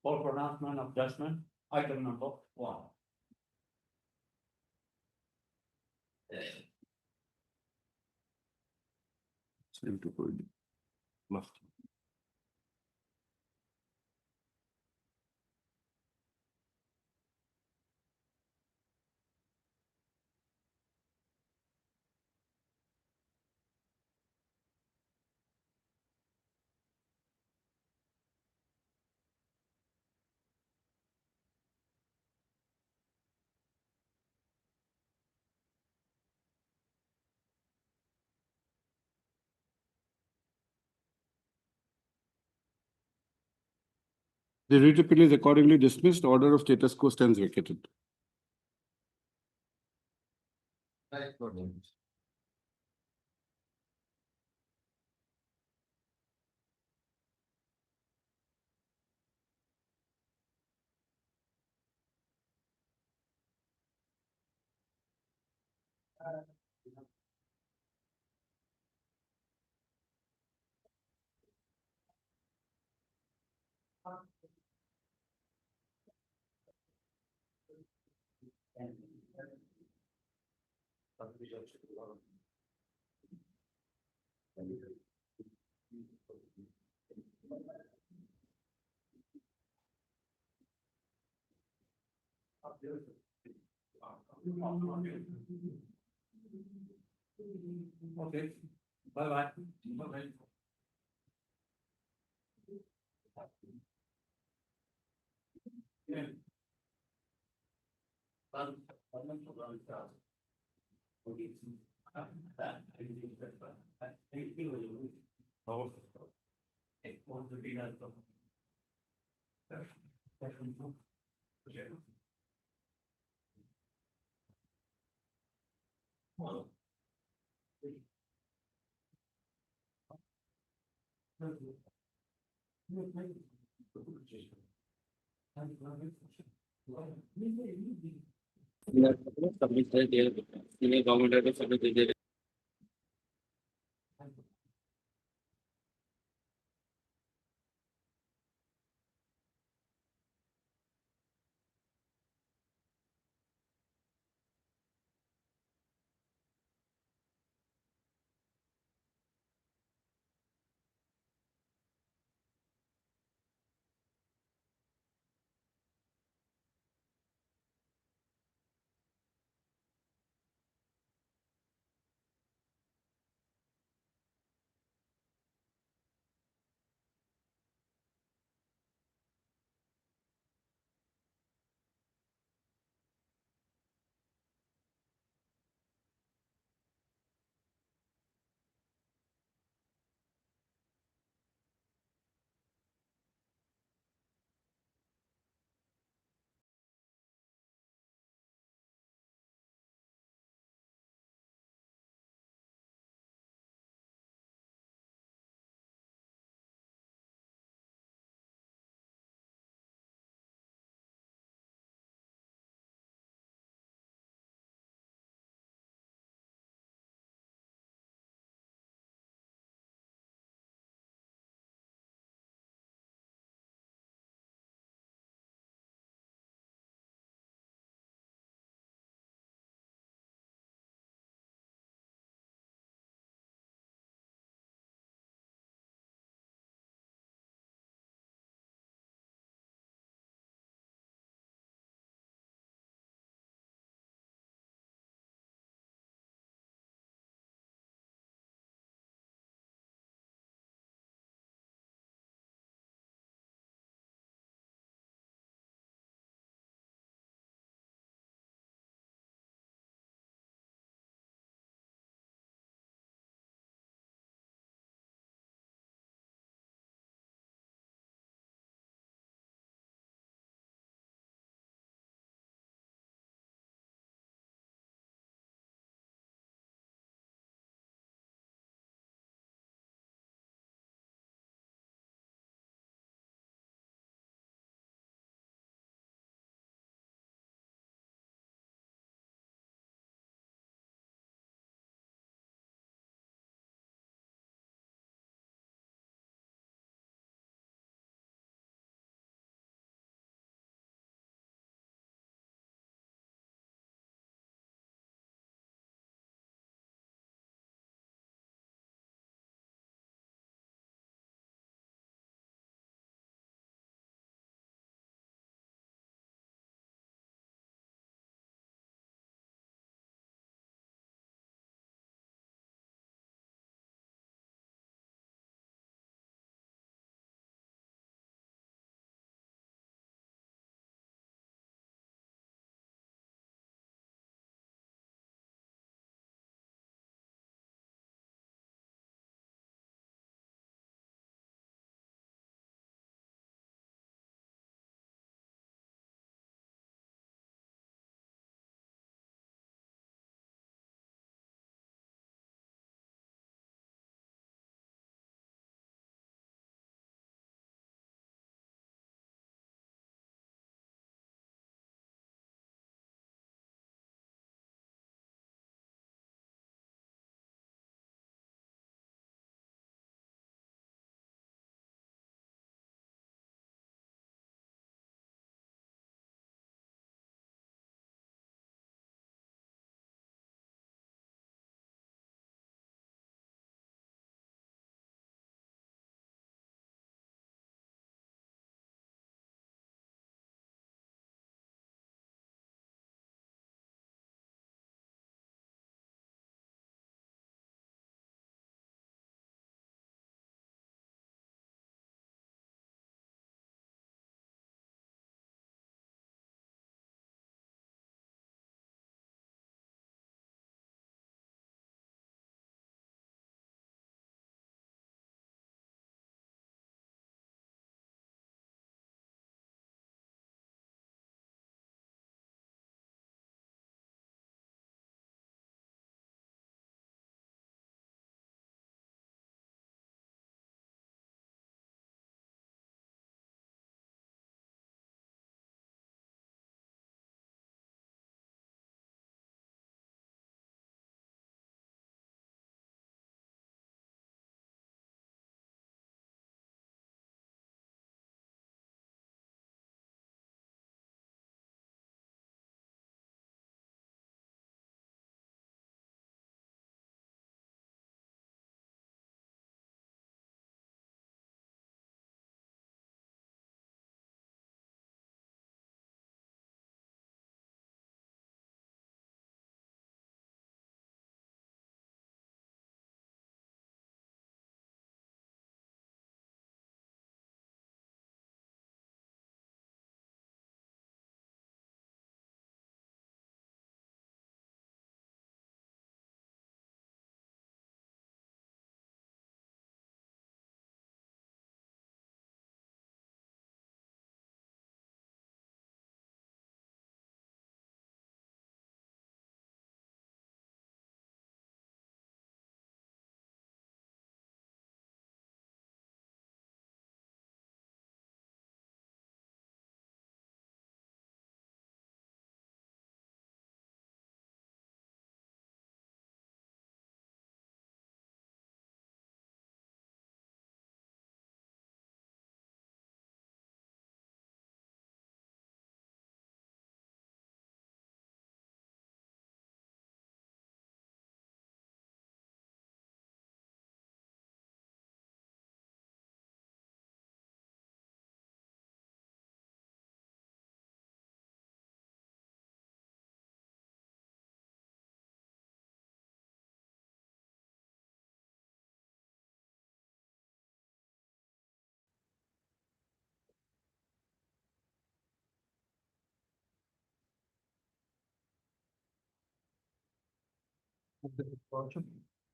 For pronouncement of judgment, item number 1. Same to put left. The writ appeal is accordingly dismissed. Order of status quo stands vacated. Okay, bye-bye. Bye-bye. Yeah. Submit कर दिया government को submit दे दिया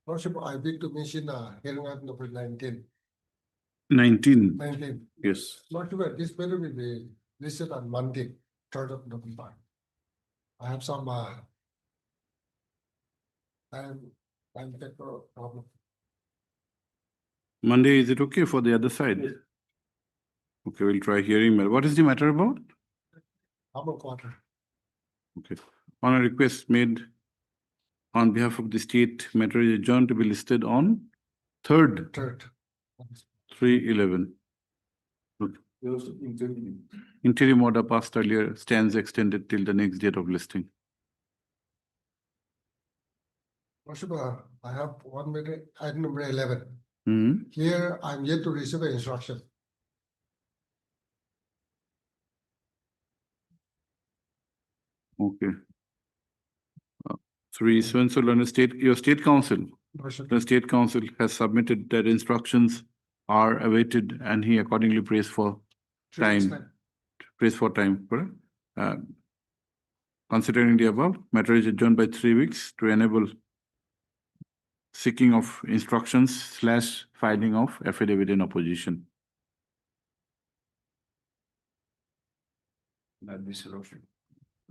Lordship, I beg to mention, hearing item number 19. 19, yes. Lordship, this matter will be listed on Monday, 3rd of November. I have some, time factor problem. Monday, is it okay for the other side? Okay, we'll try hearing. What is the matter about? Double quarter. Okay. On a request made on behalf of the state, matter is adjourned to be listed on 3rd, 3/11. Interim order passed earlier stands extended till the next date of listing. Lordship, I have one matter, item number 11. Hmm. Here, I'm yet to receive an instruction. Okay. 3, so and so learned state, your state council, Lordship, the state council has submitted that instructions are awaited and he accordingly prays for time. Prays for time, correct? Considering the above, matter is adjourned by 3 weeks to enable seeking of instructions / filing of affidavit in opposition.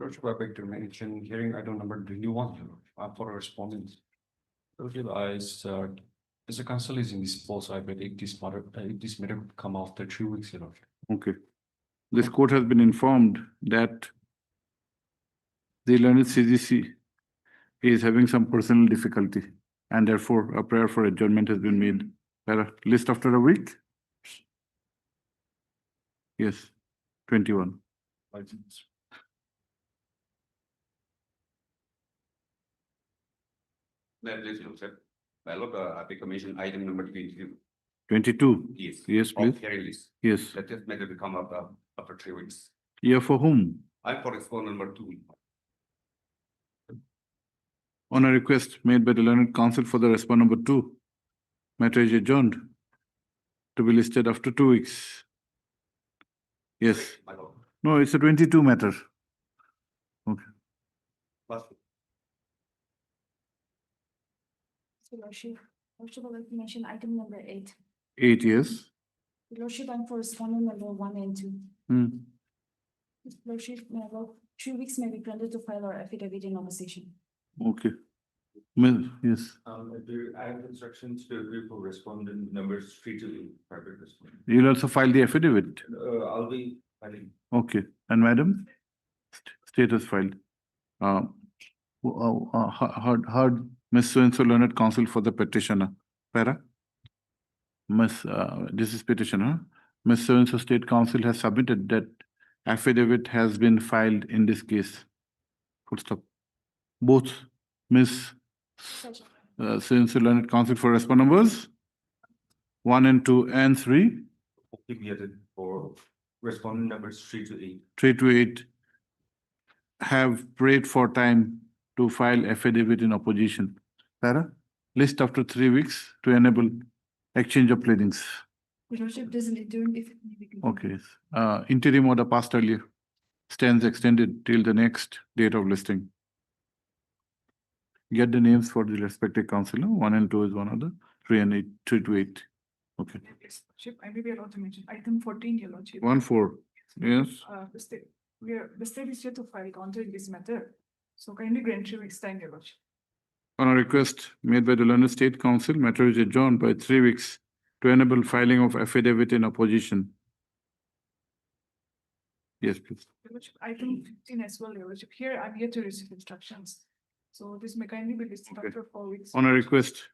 Lordship, I beg to mention hearing item number 21 for respondents. Lordship, as a council is indisposed, I bet if this matter would come after 3 weeks, Your Lordship. Okay. This court has been informed that the learned CGC is having some personal difficulty and therefore a prayer for adjournment has been made. List after a week? Yes, 21. That is, Lordship. My lord, I beg to mention item number 22. 22? Yes. Yes, please. Hearing list. Yes. Let this matter become up after 3 weeks. Yeah, for whom? I'm for respondent number 2. On a request made by the learned counsel for the respondent number 2, matter is adjourned to be listed after 2 weeks. Yes. My lord. No, it's a 22 matter. Okay. Last. Lordship, Lordship, I'd like to mention item number 8. 8 years. Lordship, I'm for respondent number 1 and 2. Hmm. Lordship, may I vote 3 weeks may be granted to file our affidavit in opposition. Okay. Yes. I have instructions to agree for respondent numbers 3 to private respondent. You'll also file the affidavit. I'll be filing. Okay. And madam? Status filed. Heard Miss So-and-so learned counsel for the petitioner. Para? Miss, this is petitioner. Miss So-and-so state council has submitted that affidavit has been filed in this case. Full stop. Both Miss So-and-so learned counsel for respondent numbers 1 and 2 and 3. For respondent numbers 3 to 8. 3 to 8 have prayed for time to file affidavit in opposition. Para? List after 3 weeks to enable exchange of pleadings. Lordship doesn't it during if. Okay. Interim order passed earlier stands extended till the next date of listing. Get the names for the respective councillor. 1 and 2 is one other. 3 and 8, 3 to 8. Okay. Yes, Lordship, I may be allowed to mention item 14, Your Lordship. 1, 4. Yes. The state is yet to file counter in this matter. So kindly grant 3 weeks time, Your Lordship. On a request made by the London State Council, matter is adjourned by 3 weeks to enable filing of affidavit in opposition. Yes, please. Your Lordship, item 15 as well, Your Lordship. Here I'm yet to receive instructions. So this may kindly be listed Okay. after 4 weeks. On a request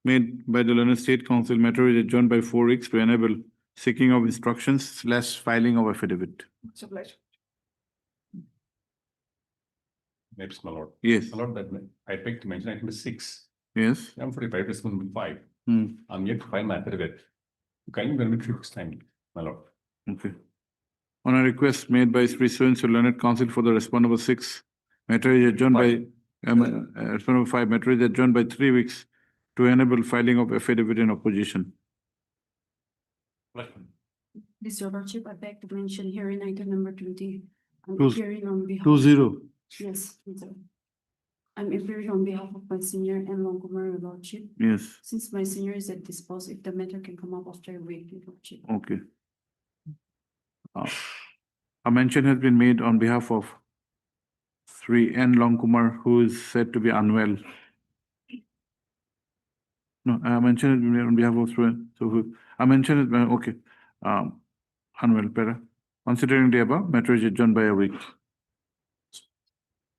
made by the London State Council, matter is adjourned by 4 weeks to enable seeking of instructions / filing of affidavit. Much obliged. Next, my lord. Yes. My lord, that I beg to mention item 6. Yes. I'm for the private respondent 5. Hmm. I'm yet to file my affidavit. Kindly grant me 3 weeks time, my lord. Okay. On a request made by Sri So-and-so learned counsel for the respondent number 6, matter is adjourned by respondent number 5, matter is adjourned by 3 weeks to enable filing of affidavit in opposition. This, Your Lordship, I beg to mention here in item number 20. I'm Two- hearing on behalf. 2-0. Yes, 20. I'm appearing on behalf of my senior and Longkumar, Your Lordship. Yes, Since my senior is at dispose, if the matter can come up after a week, Your Lordship. okay. A mention has been made on behalf of Sri N. Longkumar, who is said to be unwell. No, I mentioned it on behalf of, I mentioned it, okay. Unwell, para. Considering the above, matter is adjourned by a week.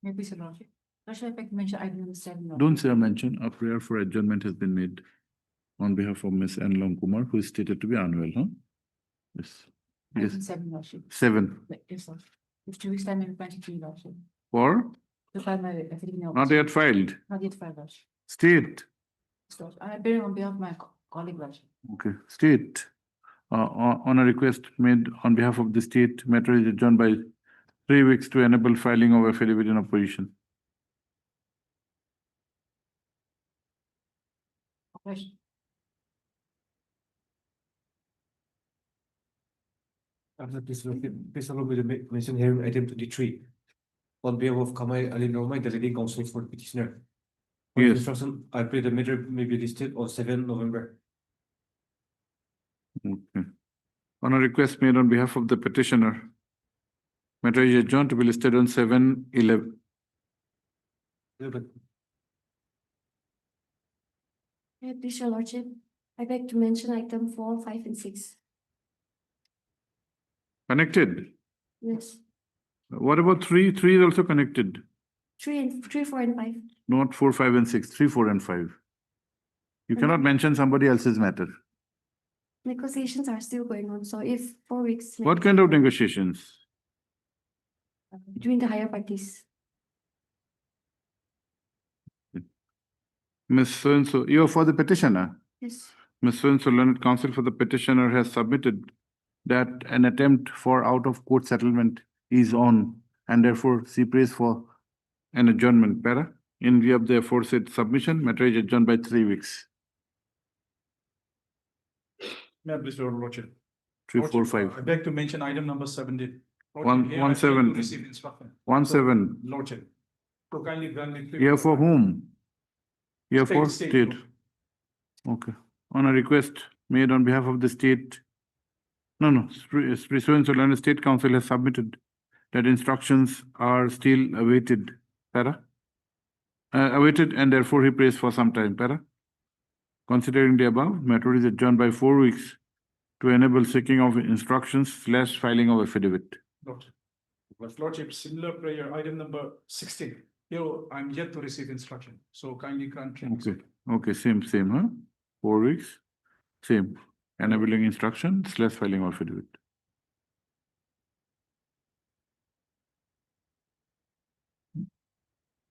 Maybe, Sir Lordship. Lordship, I beg to mention item number 7. Don't say a mention, a prayer for adjournment has been made on behalf of Ms. N. Longkumar, who is stated to be unwell, huh? Yes. Item Yes, 7, Lordship. 7. Yes, Lordship. If 2 weeks time, maybe 23, Lordship. For, To file my affidavit. not yet filed, Not yet filed, Lordship. state, Yes, Lordship. I'm appearing on behalf of my colleague, Lordship. okay, state. On a request made on behalf of the state, matter is adjourned by 3 weeks to enable filing of affidavit in opposition. Question. After please allow me to mention here item 23. On behalf of Kamai Ali Norma, the leading counsel for petitioner. For Yes. instruction, I pray the matter may be listed on 7 November. Okay. On a request made on behalf of the petitioner, matter is adjourned to be listed on 7/11. Please, Your Lordship, I beg to mention item 4, 5, and 6. Connected. Yes, What about 3? 3 is also connected. 3, 4, and 5. Not 4, 5, and 6. 3, 4, and 5. You cannot mention somebody else's matter. Negotiations are still going on, so if 4 weeks. What kind of negotiations? Between the higher parties. Ms. So-and-so, you are for the petitioner. Yes, Ms. So-and-so, learned counsel for the petitioner has submitted that an attempt for out-of-court settlement is on, and therefore she prays for an adjournment. Para, in view of the aforesaid submission, matter is adjourned by 3 weeks. Yeah, please, Your Lordship. 3, 4, Lordship, 5. I beg to mention item number 17. One- Here, one I failed to seven. receive instruction. 1, 7. Lordship. So kindly grant me. Here for whom? Here for State. state. Okay. On a request made on behalf of the state. No, Sri so-and-so Learned State Council has submitted that instructions are still awaited. Para? Awaited, and therefore he prays for some time. Para? Considering the above, matter is adjourned by 4 weeks to enable seeking of instructions / filing of affidavit. Lordship. Lordship, similar prayer, item number 16. Here, I'm yet to receive instruction, so kindly grant. Okay, okay, same, huh? 4 weeks, same. Enabling instruction / filing of affidavit.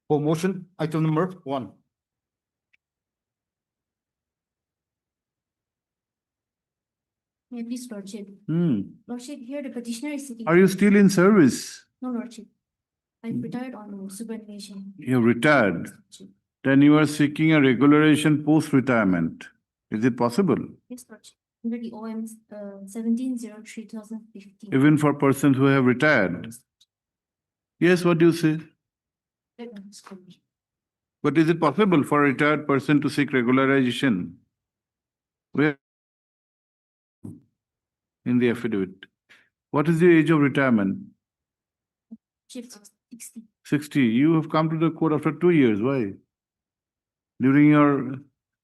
For motion, item number 1. may I please, Lordship. Lordship, here the petitioner is seeking. Are you still in service? No, Lordship. I've retired on superannuation. You're retired. Then you are seeking a regularization post-retirement. Is it possible? Yes, Lordship. Under the OM 1703/2015. Even for persons who have retired? Yes, what do you say? But is it possible for a retired person to seek regularization? Where? In the affidavit. What is the age of retirement? Chief 60. 60. You have come to the court after 2 years. Why? During your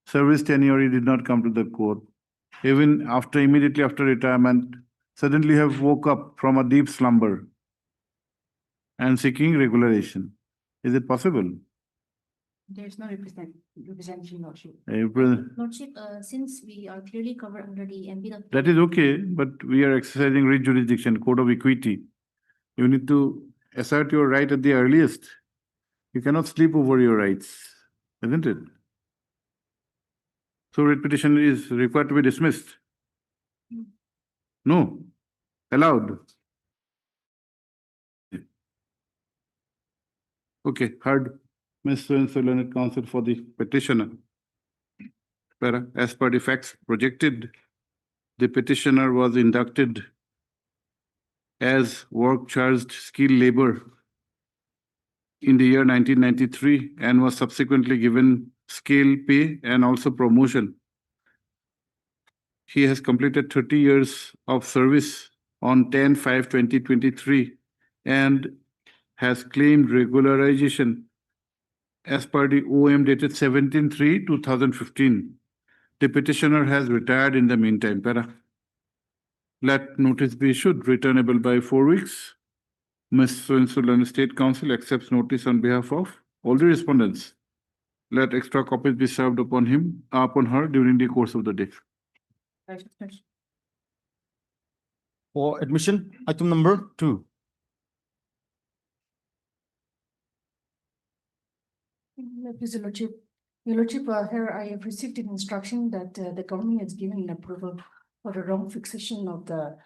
service tenure, you did not come to the court. Even immediately after retirement, suddenly you have woke up from a deep slumber and seeking regularization. Is it possible? There is no representation, Lordship. Lordship, since we are clearly covered under the MPW. That is okay, but we are exercising writ jurisdiction, code of equity. You need to assert your right at the earliest. You cannot sleep over your rights, isn't it? So writ petition is required to be dismissed. No, allowed. Okay, heard. Ms. So-and-so learned counsel for the petitioner. As per the facts projected, the petitioner was inducted as work charged skilled labor in the year 1993 and was subsequently given scale pay and also promotion. He has completed 30 years of service on 10/5/2023 and has claimed regularization as per the OM dated 17/3/2015. The petitioner has retired in the meantime. Para. Let notice be issued, returnable by 4 weeks. Ms. So-and-so State Council accepts notice on behalf of all the respondents. Let extra copies be served upon her during the course of the day. For admission, item number 2. Please, Your Lordship. Your Lordship, here I have received an instruction that the government has given an approval for the wrong fixation of the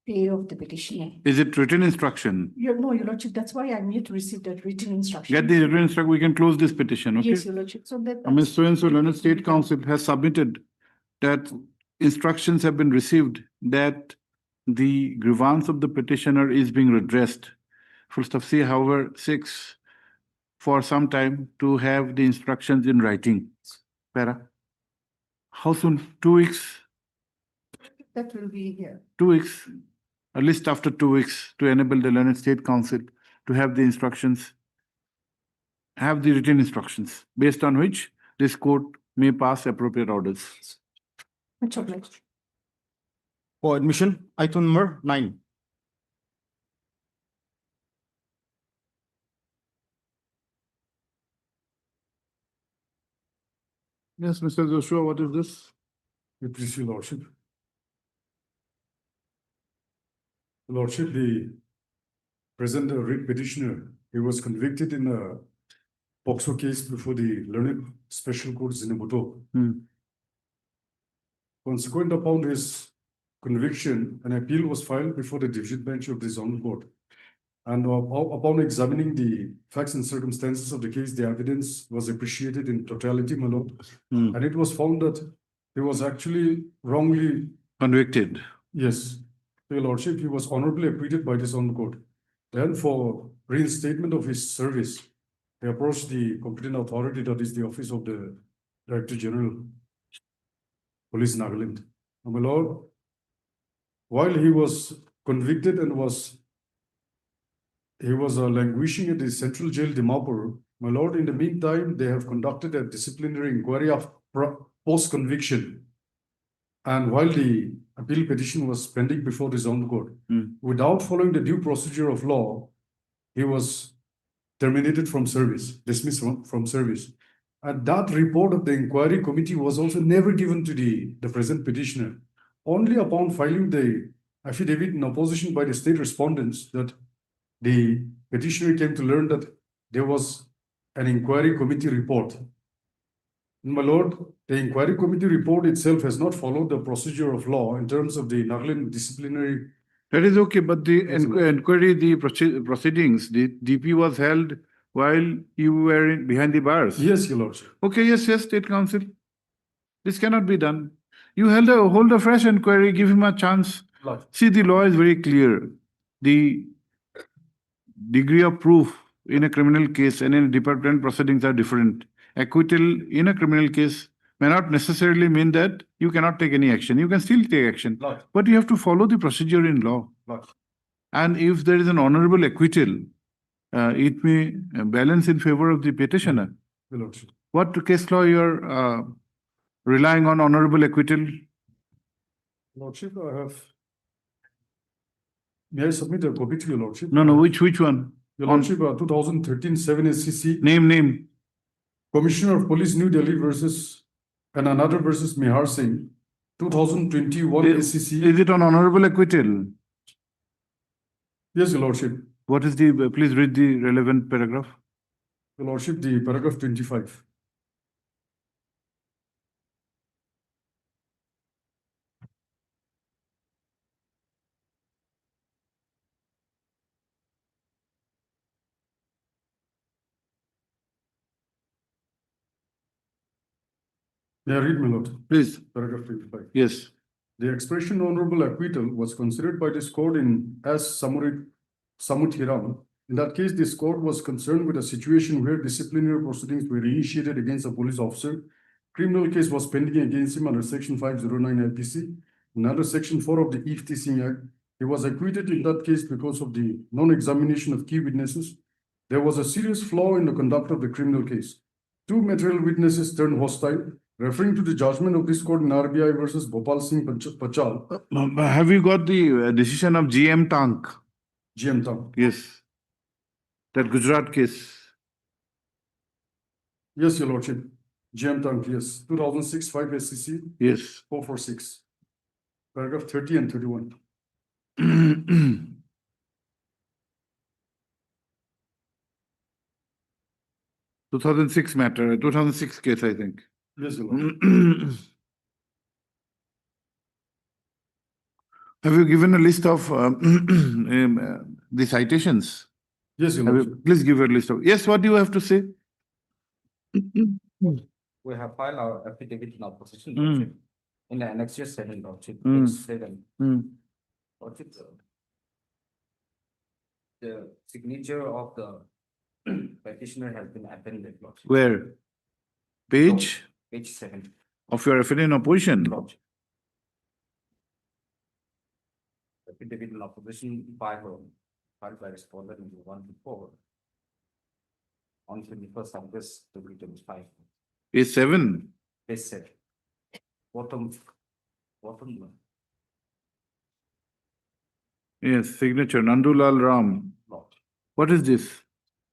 pay of the petitioner. Is it written instruction? No, Your Lordship, that's why I'm here to receive that written instruction. Get the written instruction, we can close this petition, okay? Yes, Your Lordship, so that. Ms. So-and-so Learned State Council has submitted that instructions have been received that the grievance of the petitioner is being redressed. Full stop. C, however, 6, for some time to have the instructions in writing. Para. How soon? 2 weeks? That will be here. 2 weeks, at least after 2 weeks, to enable the Learned State Council to have the instructions, have the written instructions, based on which this court may pass appropriate orders. Much obliged. For admission, item number 9. Yes, Mr. Joshua, what is this? Please, Your Lordship. Your Lordship, the present writ petitioner, he was convicted in a POXO case before the Learned Special Court Zinabuto. Consequent upon his conviction, an appeal was filed before the division bench of the Zonal Court. And upon examining the facts and circumstances of the case, the evidence was appreciated in totality, my lord. And it was found that he was actually wrongly Convicted. Yes, Your Lordship, he was honorably acquitted by this Zonal Court. Then for reinstatement of his service, he approached the competent authority, that is the Office of the Director General, Police Nagaland. And my lord, while he was convicted and he was languishing at the Central Jail, Dimapur, my lord, in the meantime, they have conducted a disciplinary inquiry of post-conviction. And while the appeal petition was pending before the Zonal Court, without following the due procedure of law, he was terminated from service, dismissed from service. And that report of the inquiry committee was also never given to the present petitioner. Only upon filing the affidavit in opposition by the state respondents that the petitioner came to learn that there was an inquiry committee report. My lord, the inquiry committee report itself has not followed the procedure of law in terms of the Nagaland disciplinary. That is okay, but the Yes, ma'am. inquiry, the proceedings, the DP was held while you were behind the bars. Yes, Your Lordship. Okay, yes, State Council. This cannot be done. You hold a fresh inquiry, give him a chance. Right. See, the law is very clear. The degree of proof in a criminal case and in department proceedings are different. Acquittal in a criminal case may not necessarily mean that you cannot take any action. You can still take action, Right. but you have to follow the procedure in law. Right. And if there is an honorable acquittal, it may balance in favor of the petitioner. Your Lordship. What case law you're relying on honorable acquittal? Lordship, I have. May I submit a copy to Your Lordship? No, which one? Your On- Lordship, 2013 7 SCC, Name. Commissioner of Police New Delhi versus and another versus Mihar Singh, 2021 SCC. Is it on honorable acquittal? Yes, Your Lordship. What is please read the relevant paragraph. Your Lordship, the paragraph 25. May I read, my lord? Please, Paragraph 25. yes. The expression honorable acquittal was considered by this court in as Samuthiram In that case, this court was concerned with a situation where disciplinary proceedings were initiated against a police officer. Criminal case was pending against him under Section 509 IPC and under Section 4 of the EFTC Act. He was acquitted in that case because of the non-examination of key witnesses. There was a serious flaw in the conduct of the criminal case. Two material witnesses turned hostile, referring to the judgment of this court in RBI versus Gopal Singh Pachal, Have you got the decision of GM Tank? GM Town. Yes. That Gujarat case. Yes, Your Lordship. GM Tank, yes. 2006 5 SCC Yes. 446. Paragraph 30 and 31. 2006 matter, 2006 case, I think. Yes, Your Lordship. Have you given a list of the citations? Yes, Your Have Lordship. you, please give a list of. Yes, what do you have to say? We have filed our affidavit in opposition, Mm. Lordship, in the annexure 7, Lordship, Mm. page 7. Lordship, the signature of the petitioner has been appended, Lordship. Where? Page Page 7, of your affidavit in opposition. Lordship. Affidavit in opposition filed by respondent in 1 to 4 on 21st August 2025. Page 7. Page 7. Bottom one, Yes, signature, Nandulal Ram. Lordship. What is this?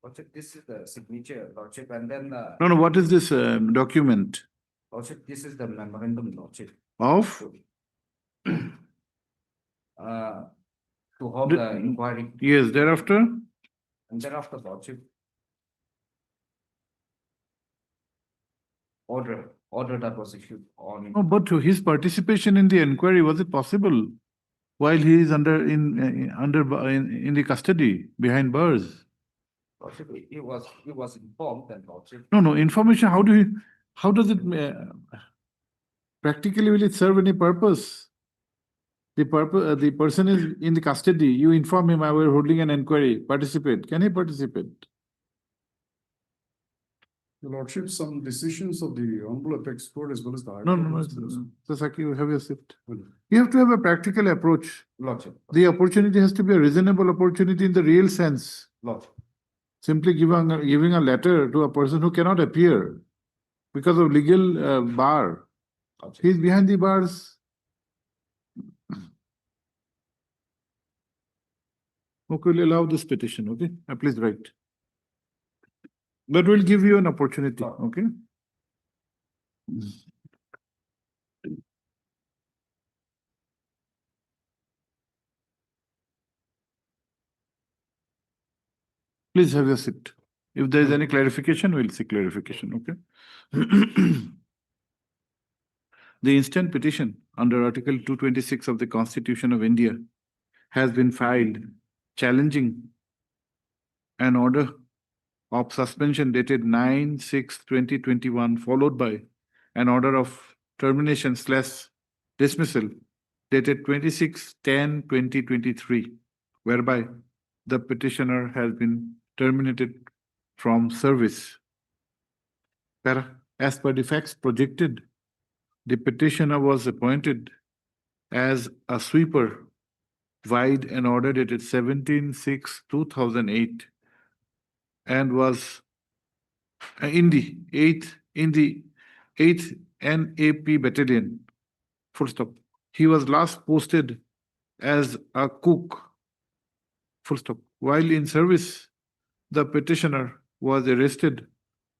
Lordship, this is the signature, Lordship, and then No, what is this document? Lordship, this is the memorandum, Lordship. Of? To hold the inquiry, Yes, thereafter? and thereafter, Lordship. Order that was issued on. No, but his participation in the inquiry, was it possible while he is in the custody behind bars? Lordship, he was informed that, Lordship. No, information, how does it practically will it serve any purpose? The person is in the custody, you inform him, I were holding an inquiry, participate. Can he participate? Your Lordship, some decisions of the Honorable Apex Court as well as the High No, Court. Sasaki, you have your seat. Well, You have to have a practical approach. Lordship, The opportunity has to be a reasonable opportunity in the real sense. Lordship. Simply giving a letter to a person who cannot appear because of legal bar. He is behind the bars. Okay, we'll allow this petition, okay? Please write. But we'll give you an opportunity, okay? Please have your seat. If there is any clarification, we'll seek clarification, okay? The instant petition under Article 226 of the Constitution of India has been filed challenging an order of suspension dated 9/6/2021, followed by an order of termination/dismissal dated 26/10/2023, whereby the petitioner has been terminated from service. As per the facts projected, the petitioner was appointed as a sweeper vide an order dated 17/6/2008 and was in the 8th NAP Battalion. Full stop. He was last posted as a cook. Full stop. While in service, the petitioner was arrested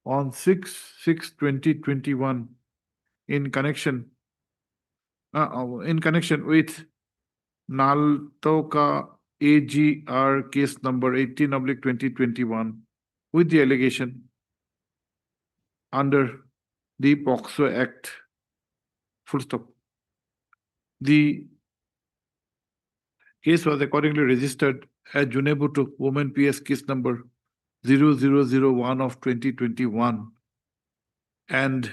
on 6/6/2021 in connection with Naltoka AGR case number 18/2021 with the allegation under the POXO Act. Full stop. The case was accordingly registered as Junebutu Women PS case number 0001 of 2021 and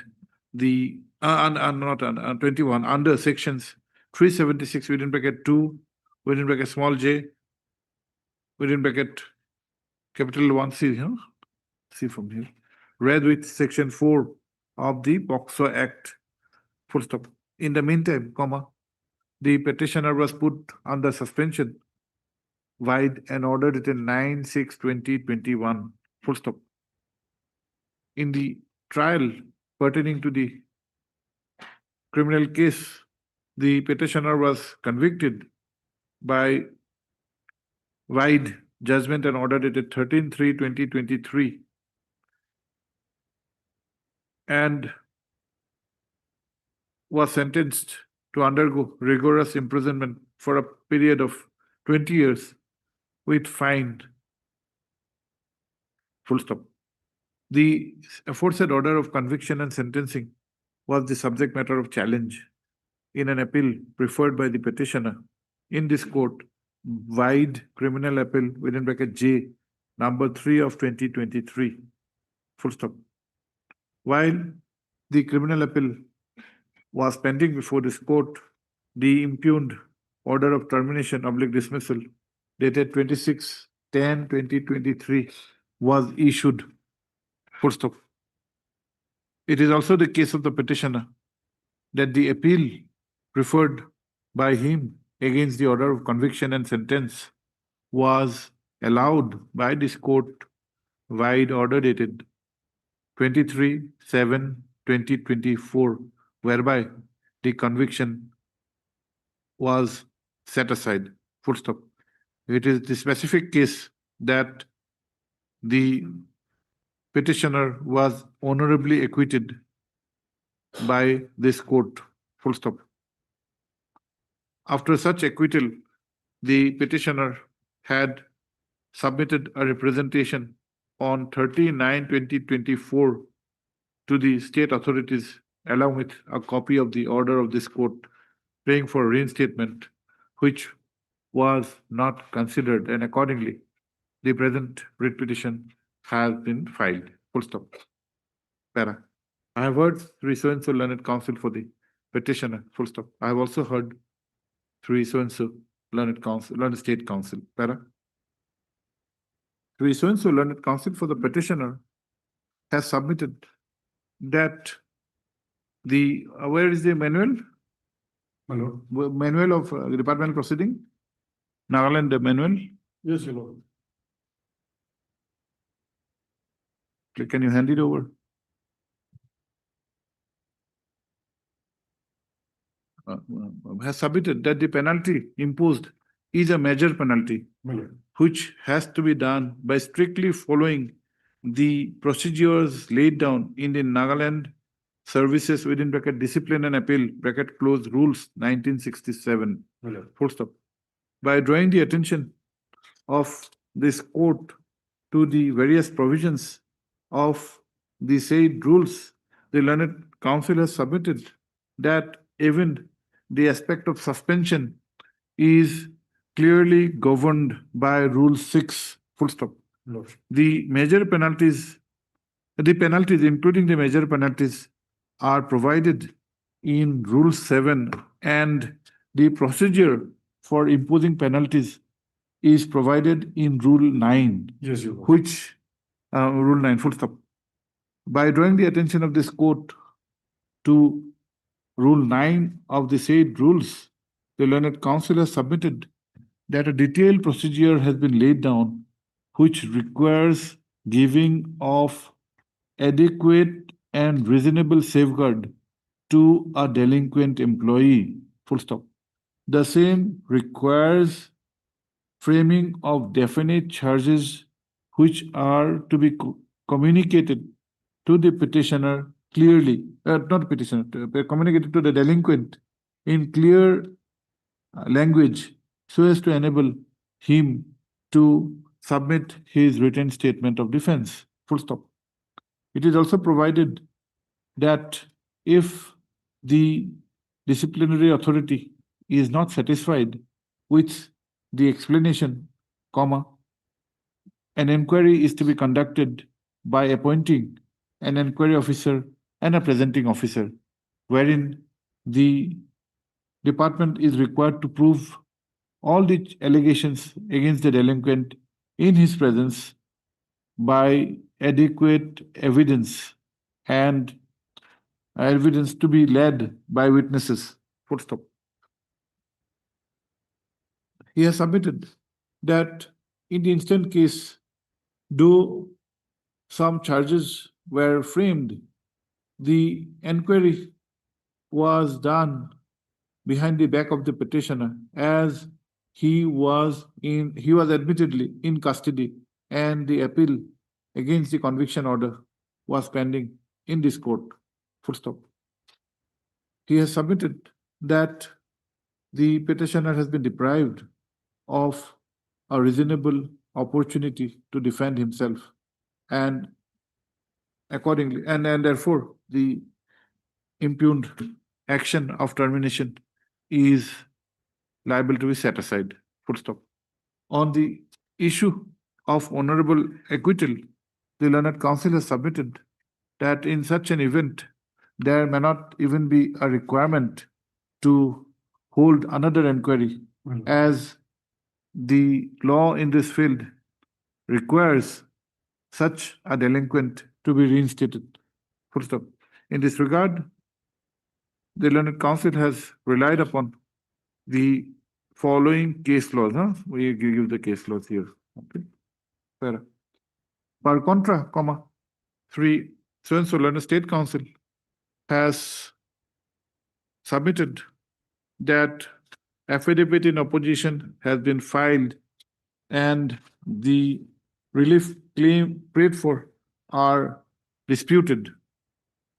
the 21 under sections 376 within bracket 2 within bracket small j within bracket capital 1C, huh? See from here, read with section 4 of the POCSO Act, full stop. In the meantime, comma, the petitioner was put under suspension, wide and order dated 9/6/2021, full stop. In the trial pertaining to the criminal case, the petitioner was convicted by wide judgment and order dated 13/3/2023 and was sentenced to undergo rigorous imprisonment for a period of 20 years with fine. Full stop. The aforesaid order of conviction and sentencing was the subject matter of challenge in an appeal preferred by the petitioner in this court, wide criminal appeal within bracket J, number 3 of 2023. Full stop. While the criminal appeal was pending before this court, the impugned order of termination / dismissal dated 26/10/2023 was issued. Full stop. It is also the case of the petitioner that the appeal preferred by him against the order of conviction and sentence was allowed by this court, wide order dated 23/7/2024, whereby the conviction was set aside. Full stop. It is the specific case that the petitioner was honorably acquitted by this court. Full stop. After such acquittal, the petitioner had submitted a representation on 30/9/2024 to the state authorities, along with a copy of the order of this court praying for reinstatement, which was not considered, and accordingly, the present writ petition has been filed. Full stop. Para. I have heard three so-and-so learned counsel for the petitioner. Full stop. I have also heard three so-and-so learned counsel, learned state counsel. Para. Three so-and-so learned counsel for the petitioner has submitted that the where is the manual? My lord. Manual of departmental proceeding? Nagaland manual? Yes, your lord. Can you hand it over? Has submitted that the penalty imposed is a major penalty, My lord. which has to be done by strictly following the procedures laid down in the Nagaland Services within bracket Discipline and Appeal bracket close rules 1967. My lord. Full stop. By drawing the attention of this court to the various provisions of the said rules, the learned counsel has submitted that even the aspect of suspension is clearly governed by Rule 6. Full stop. Lord. The major penalties, including the major penalties, are provided in Rule 7, and the procedure for imposing penalties is provided in Rule 9, Yes, your lord. which Rule 9, full stop. By drawing the attention of this court to Rule 9 of the said rules, the learned counsel has submitted that a detailed procedure has been laid down which requires giving of adequate and reasonable safeguard to a delinquent employee. Full stop. The same requires framing of definite charges which are to be communicated to the petitioner clearly, not petitioner, communicated to the delinquent in clear language so as to enable him to submit his written statement of defense. Full stop. It is also provided that if the disciplinary authority is not satisfied with the explanation, comma, an inquiry is to be conducted by appointing an inquiry officer and a presenting officer, wherein the department is required to prove all the allegations against the delinquent in his presence by adequate evidence and evidence to be led by witnesses. Full stop. He has submitted that in the instant case, though some charges were framed, the inquiry was done behind the back of the petitioner, as he was admittedly in custody, and the appeal against the conviction order was pending in this court. Full stop. He has submitted that the petitioner has been deprived of a reasonable opportunity to defend himself, and accordingly, and therefore the impugned action of termination is liable to be set aside. Full stop. On the issue of honorable acquittal, the learned counsel has submitted that in such an event, there may not even be a requirement to hold another inquiry, as the law in this field requires such a delinquent to be reinstated. Full stop. In this regard, the learned counsel has relied upon the following case laws. We give the case laws here. Okay. Fair. Per contra, comma, 3, so-and-so learned state council has submitted that affidavit in opposition has been filed and the relief claim prayed for are disputed.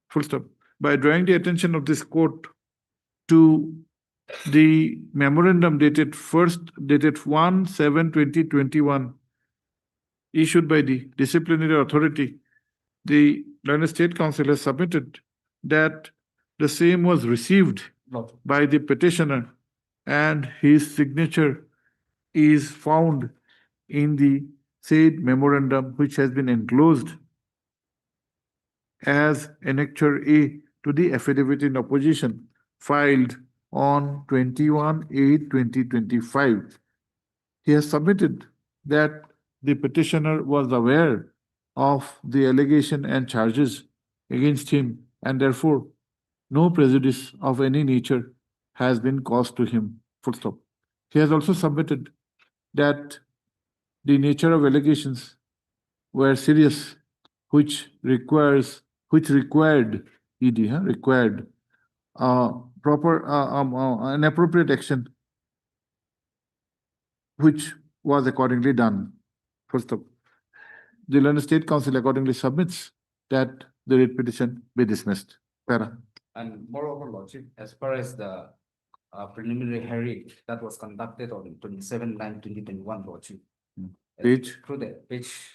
Full stop. By drawing the attention of this court to the memorandum dated 1/7/2021 issued by the disciplinary authority, the learned state council has submitted that the same was received by the petitioner and his signature is found in the said memorandum, which has been enclosed as Annexure A to the affidavit in opposition filed on 21/8/2025. He has submitted that the petitioner was aware of the allegation and charges against him, and therefore no prejudice of any nature has been caused to him. Full stop. He has also submitted that the nature of allegations were serious, which required proper an appropriate action, which was accordingly done. Full stop. The learned state council accordingly submits that the writ petition be dismissed. Para. And moreover, Lordship, as far as the preliminary hearing that was conducted on 27/9/2021, Lordship. Page? Through the page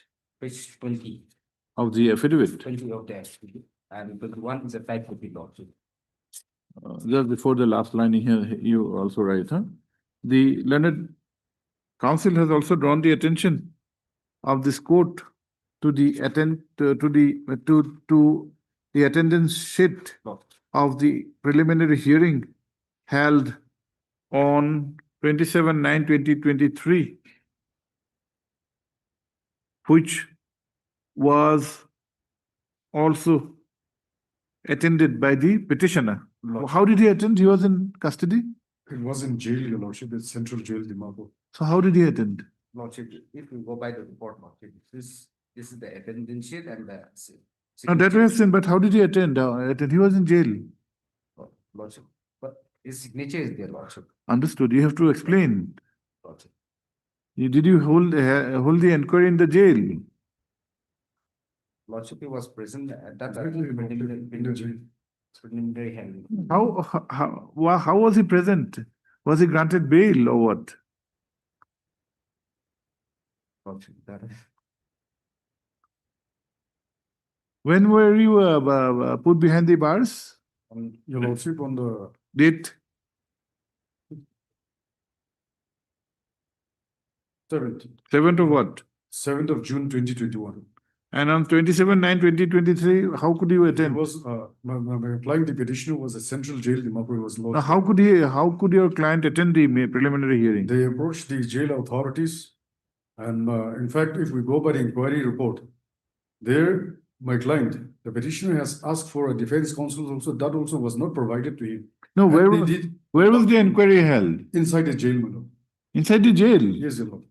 20. Of the affidavit. 20 of the affidavit, and 21 is a type copy, Lordship. Just before the last line here, you also write, The learned council has also drawn the attention of this court to the attendance sheet of the preliminary hearing held on 27/9/2023, which was also attended by the petitioner. How did he attend? He was in custody? It was in jail, Your Lordship, it's Central Jail, Dimapur. So how did he attend? Lordship, if you go by the report, Lordship, this is the attendance sheet and the. No, that was seen, but how did he attend? He was in jail. Lordship, but his signature is there, Lordship. Understood. You have to explain. Lordship. Did you hold the inquiry in the jail? Lordship, he was present at that Exactly, in the jail. preliminary hearing. How was he present? Was he granted bail or what? Lordship, that is. When were you put behind the bars? Your Lordship, on the Date? 7th, 7th of what? 7th of June 2021. And on 27/9/2023, how could you It attend? was, my applying the petitioner was a Central Jail, Dimapur, was Now, lodged. how could your client attend the preliminary hearing? They approached the jail authorities And in fact, if we go by the inquiry report, there, my client, the petitioner has asked for a defense counsel also, that also was not provided to him. No, And where they was, did where was the inquiry held? inside the jail, my lord. Inside the jail? Yes, your lord.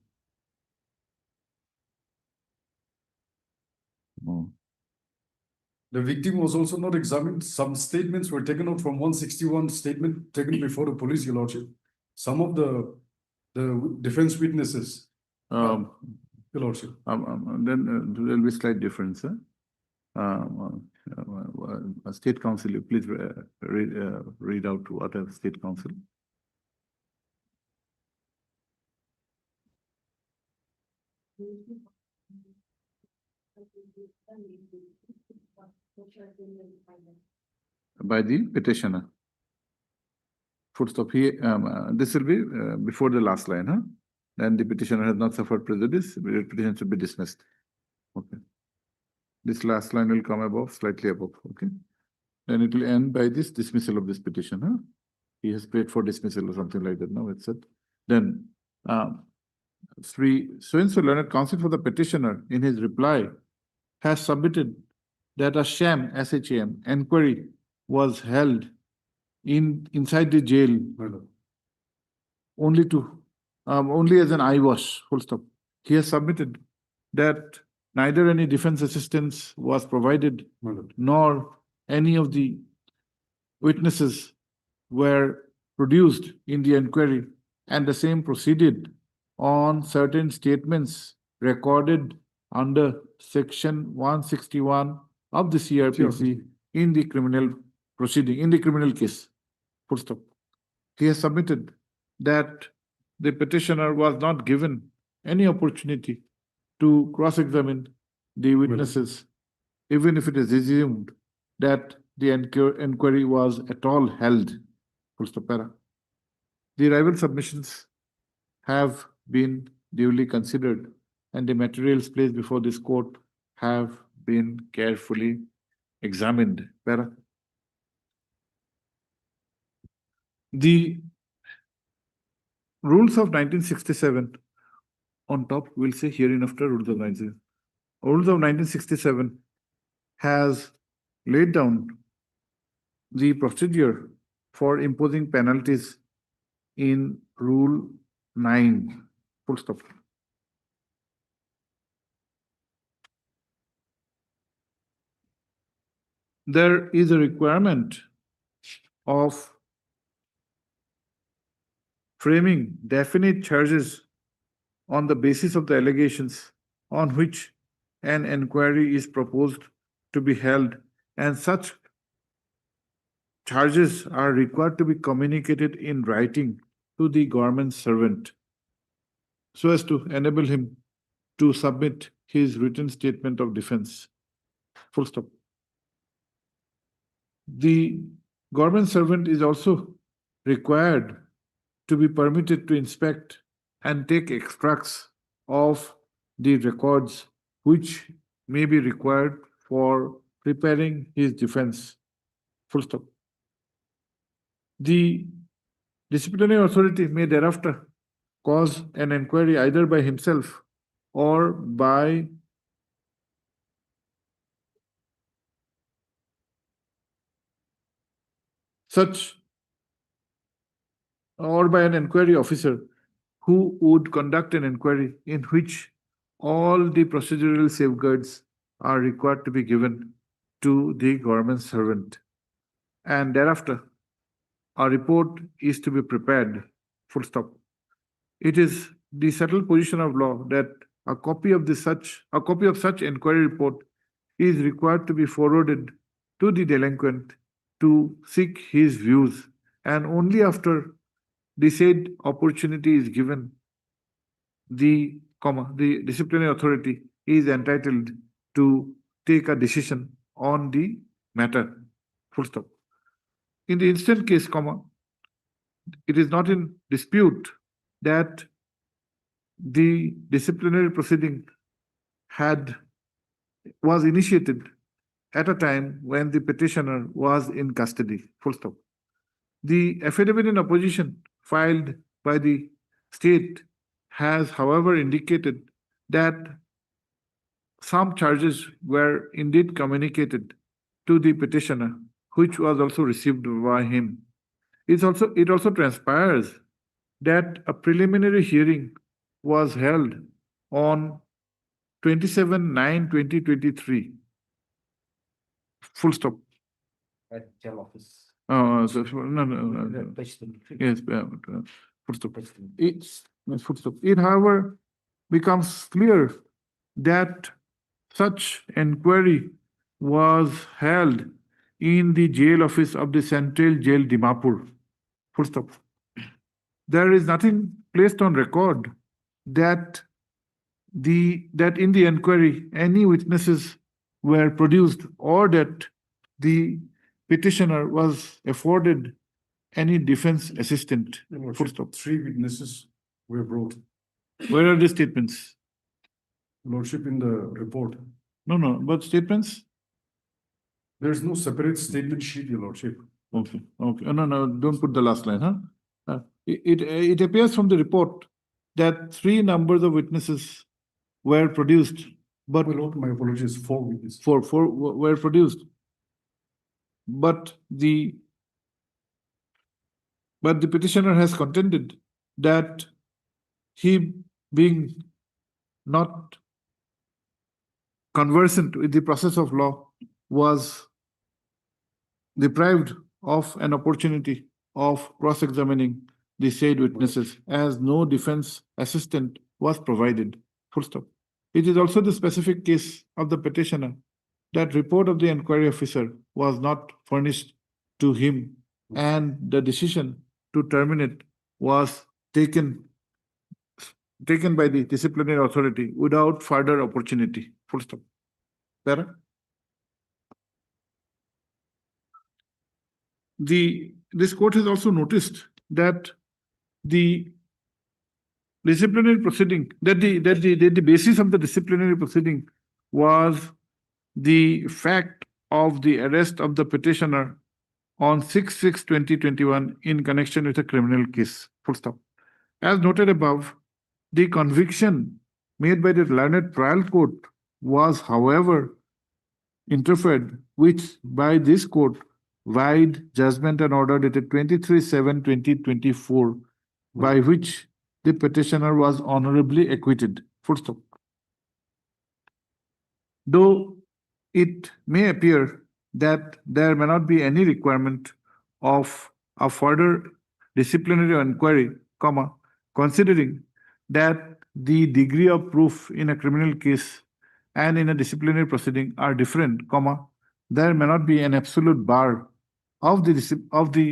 Oh. The victim was also not examined. Some statements were taken out from 161 statement taken before the police, your lordship. Some of the defense witnesses, Um, your lordship. then there'll be slight difference, huh? State council, you please read out what a state council. By the petitioner. Full stop. This will be before the last line, huh? Then the petitioner has not suffered prejudice, the petition should be dismissed. Okay. This last line will come above, slightly above, okay? Then it will end by this dismissal of this petition, huh? He has prayed for dismissal or something like that, no, it's said. Then, so-and-so learned counsel for the petitioner in his reply has submitted that a sham, SHAM, inquiry was held inside the jail My lord. only as an eyewash, full stop. He has submitted that neither any defense assistance was provided, My lord. nor any of the witnesses were produced in the inquiry, and the same proceeded on certain statements recorded under section 161 of the CRPC in the criminal proceeding, in the criminal case. Full stop. He has submitted that the petitioner was not given any opportunity to cross-examine the witnesses, even if it is assumed that the inquiry was at all held. Full stop. Para. The rival submissions have been duly considered, and the materials placed before this court have been carefully examined. Para. The rules of 1967 on top, we'll say hereinafter rules of 1967. Rules of 1967 has laid down the procedure for imposing penalties in Rule 9. Full stop. There is a requirement of framing definite charges on the basis of the allegations on which an inquiry is proposed to be held, and such charges are required to be communicated in writing to the government servant so as to enable him to submit his written statement of defense. Full stop. The government servant is also required to be permitted to inspect and take extracts of the records which may be required for preparing his defense. Full stop. The disciplinary authority may thereafter cause an inquiry either by himself or by an inquiry officer who would conduct an inquiry in which all the procedural safeguards are required to be given to the government servant. And thereafter, a report is to be prepared. Full stop. It is the settled position of law that a copy of such inquiry report is required to be forwarded to the delinquent to seek his views, and only after the said opportunity is given, the disciplinary authority is entitled to take a decision on the matter. Full stop. In the instant case, it is not in dispute that the disciplinary proceeding was initiated at a time when the petitioner was in custody. Full stop. The affidavit in opposition filed by the state has, however, indicated that some charges were indeed communicated to the petitioner, which was also received by him. It also transpires that a preliminary hearing was held on 27/9/2023. Full stop. At jail office. No, Page 23. yes, full stop. Page 23. Full stop. It, however, becomes clear that such inquiry was held in the jail office of the Central Jail, Dimapur. Full stop. There is nothing placed on record that in the inquiry any witnesses were produced or that the petitioner was afforded any defense assistant. Your Full Lordship, stop. 3 witnesses were brought. Where are the statements? Your Lordship, in the report, No, but statements? there is no separate statement sheet, Your Lordship. Okay. No, don't put the last line, huh? It appears from the report that 3 numbers of witnesses were produced, but My Lord, my apologies, 4 witnesses. four were produced. But the petitioner has contended that he, being not conversant with the process of law, was deprived of an opportunity of cross-examining the said witnesses, as no defense assistant was provided. Full stop. It is also the specific case of the petitioner that report of the inquiry officer was not furnished to him, and the decision to terminate was taken by the disciplinary authority without further opportunity. Full stop. Para? This court has also noticed that the disciplinary proceeding, that the basis of the disciplinary proceeding was the fact of the arrest of the petitioner on 6/6/2021 in connection with a criminal case. Full stop. As noted above, the conviction made by the learned trial court was, however, interfered with by this court wide judgment and order dated 23/7/2024, by which the petitioner was honorably acquitted. Full stop. Though it may appear that there may not be any requirement of a further disciplinary inquiry, considering that the degree of proof in a criminal case and in a disciplinary proceeding are different, there may not be an absolute bar of the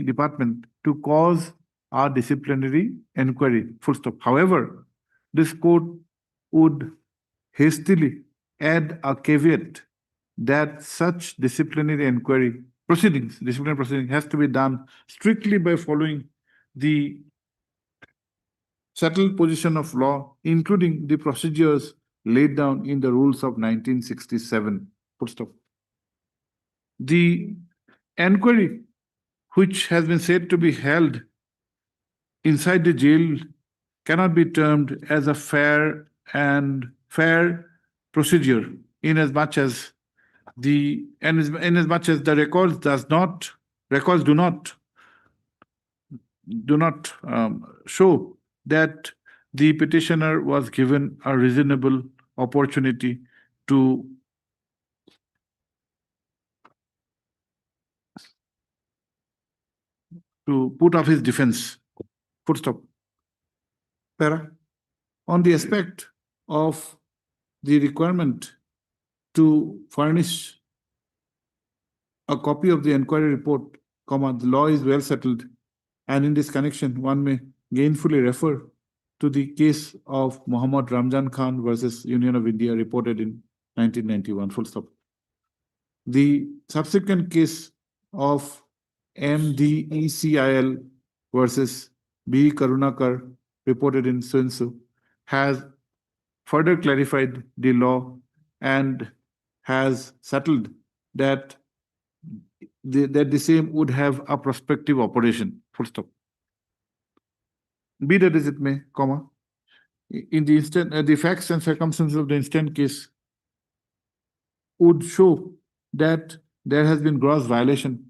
department to cause a disciplinary inquiry. Full stop. However, this court would hastily add a caveat that such disciplinary proceeding has to be done strictly by following the settled position of law, including the procedures laid down in the rules of 1967. Full stop. The inquiry, which has been said to be held inside the jail, cannot be termed as a fair procedure, inasmuch as the records do not show that the petitioner was given a reasonable opportunity to put off his defense. Full stop. Para. On the aspect of the requirement to furnish a copy of the inquiry report, the law is well settled, and in this connection, one may gainfully refer to the case of Muhammad Ramzan Khan versus Union of India, reported in 1991. Full stop. The subsequent case of MDECIL versus B. Karunakar, reported in so-and-so, has further clarified the law and has settled that the same would have a prospective operation. Full stop. Be that as it may, in the instant, the facts and circumstances of the instant case would show that there has been gross violation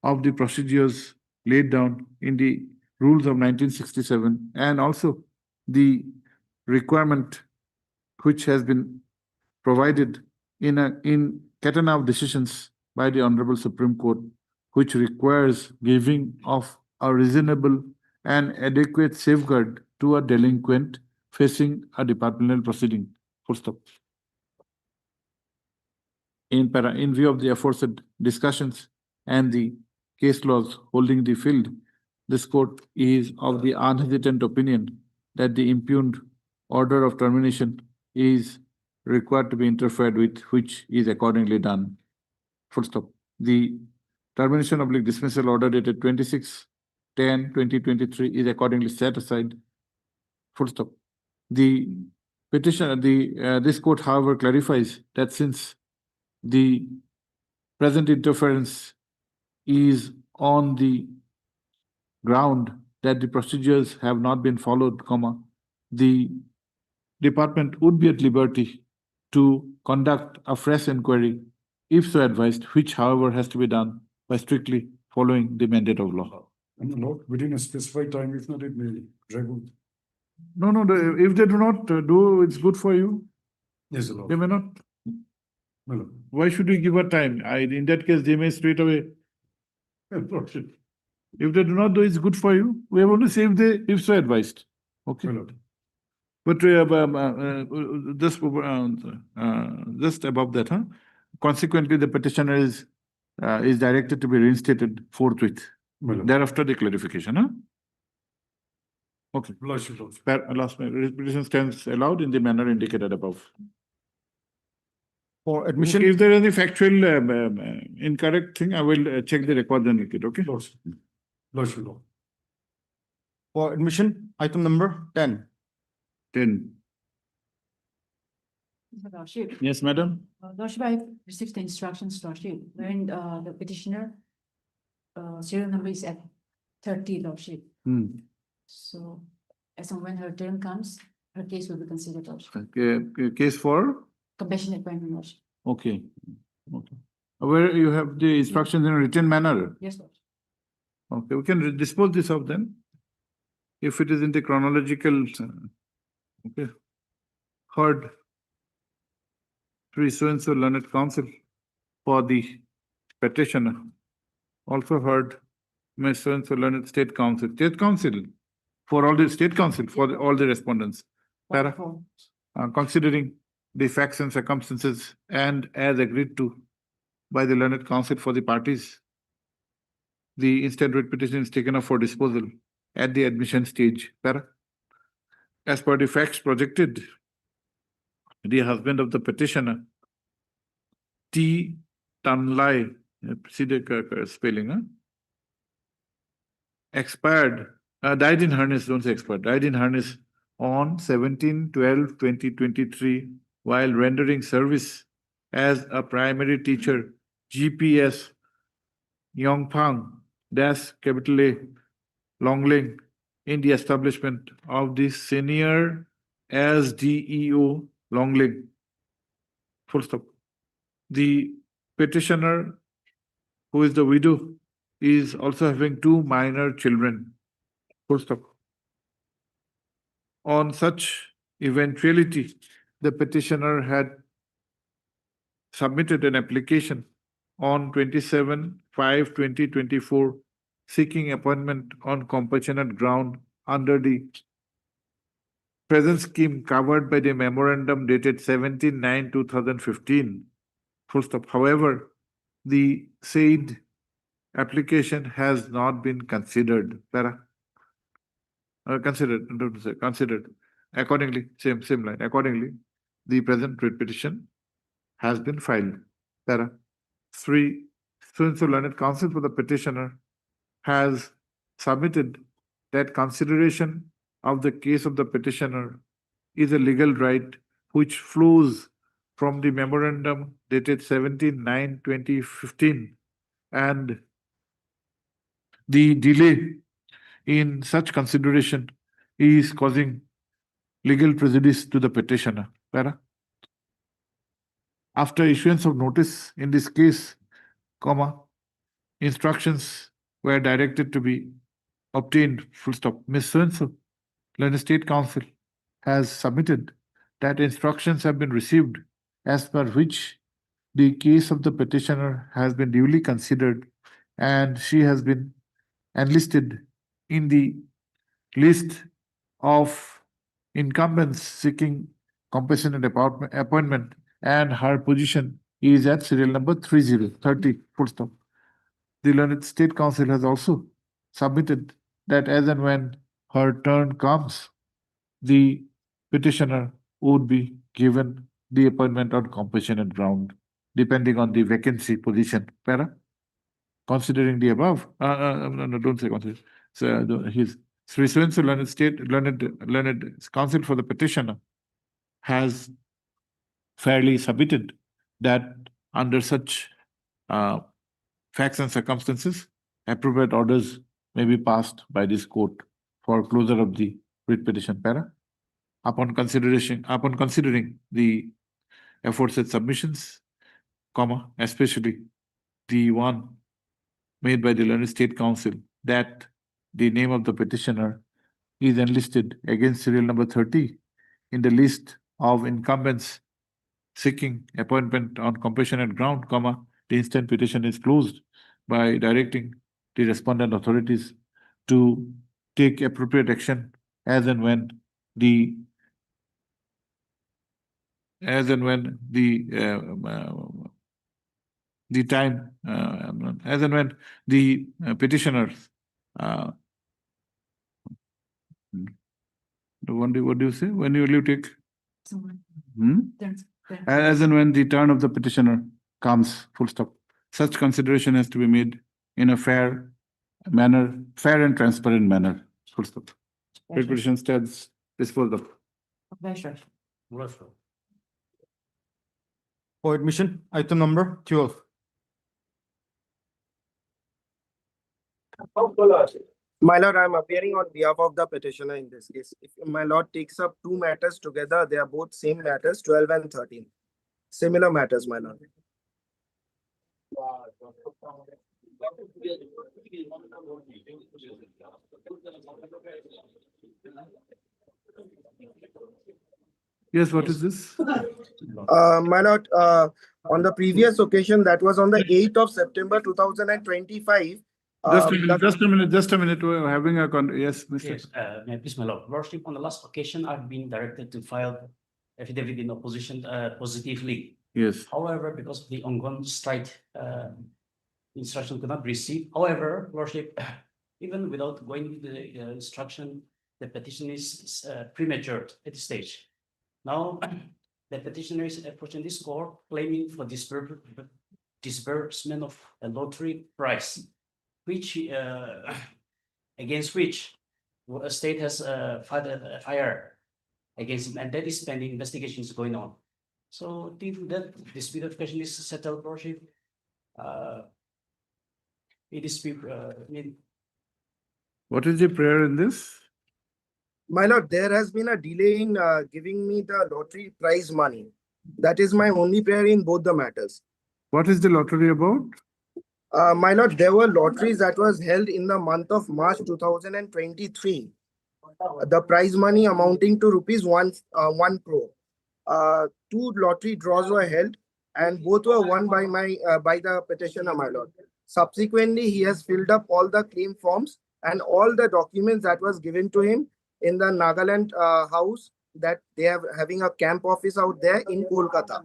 of the procedures laid down in the rules of 1967, and also the requirement which has been provided in catena of decisions by the Honorable Supreme Court, which requires giving of a reasonable and adequate safeguard to a delinquent facing a departmental proceeding. Full stop. In view of the aforesaid discussions and the case laws holding the field, this court is of the unhesitant opinion that the impugned order of termination is required to be interfered with, which is accordingly done. Full stop. The termination of dismissal order dated 26/10/2023 is accordingly set aside. Full stop. The petition, this court, however, clarifies that since the present interference is on the ground that the procedures have not been followed, the department would be at liberty to conduct a fresh inquiry if so advised, which however has to be done by strictly following the mandate of law. And not within a specified time, if not, it may drag on. No, if they do not do, it's good for you. Yes, Lord. They may not. My lord. Why should we give a time? In that case, they may straight away. Lordship. If they do not do, it's good for you. We have only said if so advised. Okay. My lord. But just above that, consequently, the petitioner is directed to be reinstated forthwith. My lord. Thereafter, the clarification. Okay. Lordship, Lord. Last petition stands allowed in the manner indicated above. For admission, If there is any factual incorrect thing, I will check the record and make it. Okay. Lordship. Lordship, Lord. for admission, item number 10. 10. Lordship, Yes, madam. Lordship, I received the instructions, Lordship, when the petitioner serial number is at 30, Lordship. So as and when her turn comes, her case will be considered, Lordship. Case for? Compassionate appointment, Lordship. Okay. Okay. Where you have the instructions in a written manner? Yes, Lordship. Okay, we can dispose this of then. If it is in the chronological, okay. Heard. Three so-and-so learned counsel for the petitioner. Also heard Miss so-and-so learned state counsel. State counsel for all the state counsel for all the respondents. Para, considering the facts and circumstances and as agreed to by the learned counsel for the parties, the instant writ petition is taken up for disposal at the admission stage. Para, as per the facts projected, the husband of the petitioner, T. Tanlai, see the spelling, expired, died in harness, don't say expired, died in harness on 17/12/2023 while rendering service as a primary teacher, GPS Yongpang capital A Longling in the establishment of the senior as DEO Longling. Full stop. The petitioner, who is the widow, is also having two minor children. Full stop. On such eventuality, the petitioner had submitted an application on 27/5/2024 seeking appointment on compassionate ground under the present scheme covered by the memorandum dated 17/9/2015. Full stop. However, the said application has not been considered. Considered. Accordingly, same line. Accordingly, the present writ petition has been filed. 3. So-and-so learned counsel for the petitioner has submitted that consideration of the case of the petitioner is a legal right which flows from the memorandum dated 17/9/2015, and the delay in such consideration is causing legal prejudice to the petitioner. Para. After issuance of notice in this case, instructions were directed to be obtained, full stop. Ms. So-and-so, Learned State Council has submitted that instructions have been received as per which the case of the petitioner has been duly considered and she has been enlisted in the list of incumbents seeking compassionate appointment, and her position is at serial number 30, full stop. The Learned State Council has also submitted that as and when her turn comes, the petitioner would be given the appointment on compassionate ground, depending on the vacancy position. Para? Considering the above, no, don't say consider. So his Sri So-and-so Learned Council for the petitioner has fairly submitted that under such facts and circumstances, appropriate orders may be passed by this court for closure of the writ petition. Para. Upon considering the aforesaid submissions, especially the one made by the Learned State Council that the name of the petitioner is enlisted against serial number 30 in the list of incumbents seeking appointment on compassionate ground, the instant petition is closed by directing the respondent authorities to take appropriate action as and when the time, as and when the petitioners, what do you say? When you will take? As and when the turn of the petitioner comes, full stop. Such consideration has to be made in a fair and transparent manner, full stop. Writ petition stands disposed of. For admission, item number 12. My lord, I am appearing on behalf of the petitioner in this case. If my lord takes up two matters together, they are both same matters, 12 and 13. Similar matters, my lord. Yes, what is this? My lord, on the previous occasion, that was on the 8th of September 2025. Just a minute. We're having a yes, Mr. Yes, may I please, my lord. Lordship, on the last occasion, I've been directed to file affidavit in opposition positively. Yes. However, because of the ongoing strike, instruction could not be received. However, Lordship, even without going to the instruction, the petition is premature at this stage. Now, the petitioner is approaching this court claiming for disbursement of a lottery prize, which against which a state has filed a FIR against him, and that is pending. Investigation is going on. So if that dispute question is settled, Lordship, it is what is the prayer in this? My lord, there has been a delay in giving me the lottery prize money. That is my only prayer in both the matters. What is the lottery about? My lord, there were lotteries that was held in the month of March 2023. The prize money amounting to rupees 1 crore. Two lottery draws were held, and both were won by the petitioner, my lord. Subsequently, he has filled up all the claim forms and all the documents that was given to him in the Nagaland house that they are having a camp office out there in Kolkata.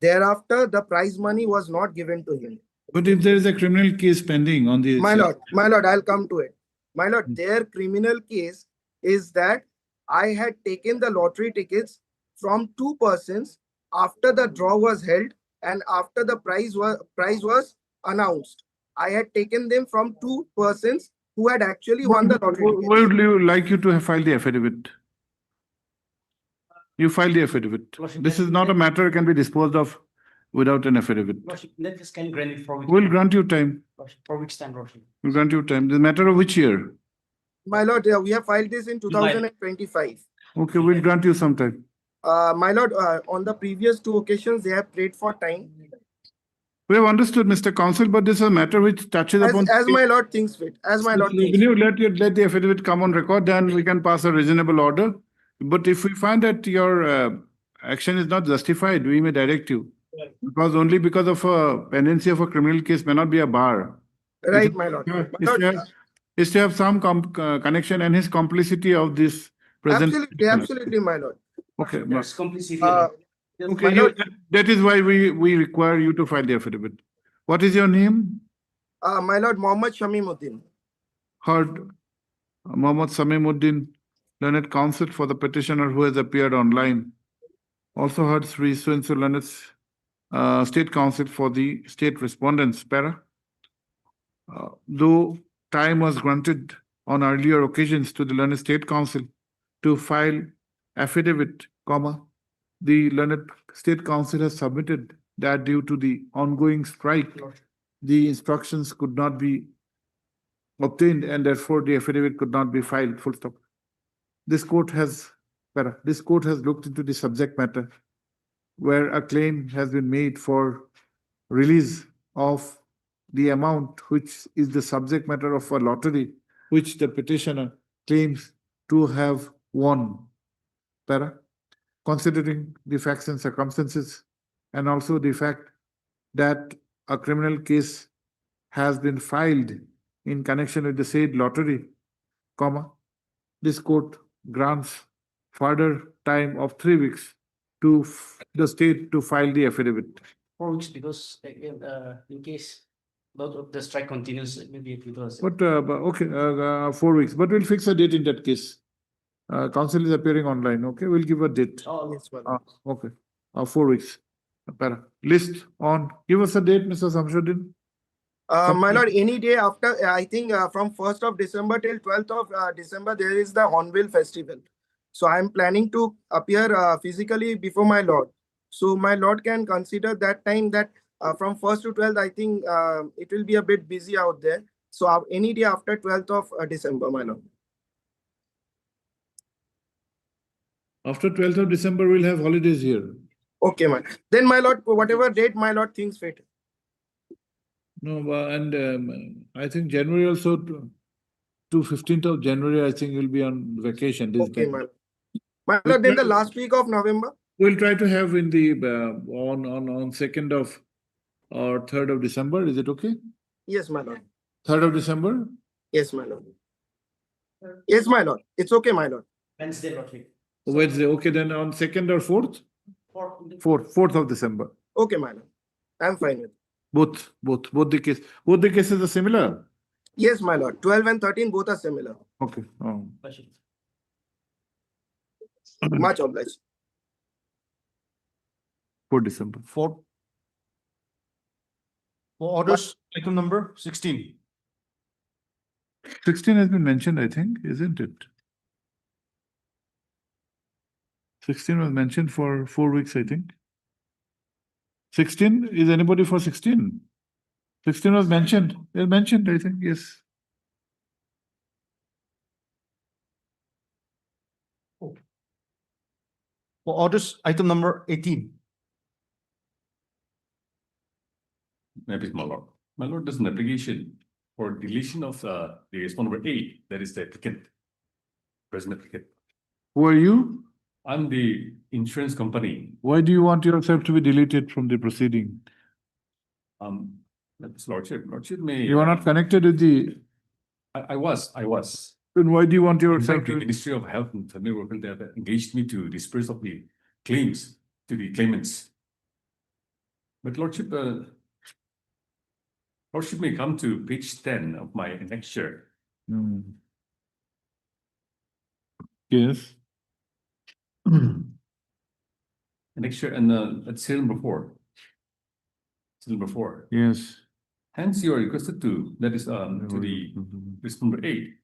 Thereafter, the prize money was not given to him. But if there is a criminal case pending on the... My lord, I'll come to it. My lord, their criminal case is that I had taken the lottery tickets from two persons after the draw was held and after the prize was announced. I had taken them from two persons who had actually won the lottery tickets. Would you like you to have filed the affidavit? You filed the affidavit. This is not a matter can be disposed of without an affidavit. Let us can grant it for weeks. We'll grant you time. For weeks time, Lordship. We'll grant you time. The matter of which year? My lord, we have filed this in 2025. Okay, we'll grant you some time. My lord, on the previous two occasions, they have prayed for time. We have understood, Mr. Counsel, but this is a matter which touches upon. As my lord thinks fit, as my lord Will thinks. you let the affidavit come on record, then we can pass a reasonable order. But if we find that your action is not justified, we may direct you. Because only because of a pendency of a criminal case may not be a bar. Right, my lord. Is to have some connection and his complicity of this present. Absolutely, my lord. Okay. There's complicity. Okay, that is why we require you to file the affidavit. What is your name? My lord, Mohammed Shamimuddin. Heard Mohammed Samimuddin, learned counsel for the petitioner who has appeared online. Also heard Sri so learned state counsel for the state respondents. Para. Though time was granted on earlier occasions to the learned state counsel to file affidavit, the learned state counsel has submitted that due to the ongoing strike, the instructions could not be obtained and therefore the affidavit could not be filed, full stop. This court has looked into the subject matter where a claim has been made for release of the amount which is the subject matter of a lottery which the petitioner claims to have won. Considering the facts and circumstances and also the fact that a criminal case has been filed in connection with the said lottery, this court grants further time of 3 weeks to the state to file the affidavit. 4 weeks because in case the strike continues, maybe it will. But okay, 4 weeks. But we'll fix a date in that case. Counsel is appearing online. Okay, we'll give a date. Oh, Yes, my lord. Okay, 4 weeks. List on. Give us a date, Mr. Samshuddin. My lord, any day after, I think from 1st of December till 12th of December, there is the Hornbill Festival. So I'm planning to appear physically before my lord. So my lord can consider that time that from 1st to 12th, I think it will be a bit busy out there. So any day after 12th of December, my lord. After 12th of December, we'll have holidays here. Okay, man. Then my lord, whatever date my lord thinks fit. No, and I think January also to 15th of January, I think you'll be on vacation. Okay, man. My lord, then the last week of November. We'll try to have in the on 2nd of or 3rd of December. Is it okay? Yes, my lord. 3rd of December? Yes, my lord. Yes, my lord. It's okay, my lord. Wednesday, lottery. Wednesday. Okay, then on 2nd or 4th? 4th of December. Okay, my lord. I'm fine with it. Both the case. Both the cases are similar? Yes, my lord. 12 and 13 both are similar. Okay. Much obliged. 4 December. For orders, item number 16. 16 has been mentioned, I think, isn't it? 16 was mentioned for 4 weeks, I think. 16, is anybody for 16? 16 was mentioned. It was mentioned, I think, yes. For orders, item number 18. Maybe my lord. My lord, there's an application for deletion of the response number 8, that is the applicant, present applicant. Who are you? I'm the insurance company. Why do you want yourself to be deleted from the proceeding? That's Lordship may. You are not connected with the. I was. Then why do you want In yourself fact, the to? Ministry of Health and Family Welfare, they have engaged me to disperse of the claims to the claimants. But Lordship may come to page 10 of my annexure. Yes. Annexure and that's serial number 4. Serial number 4. Yes. Hence, you are requested to, that is to the list number 8.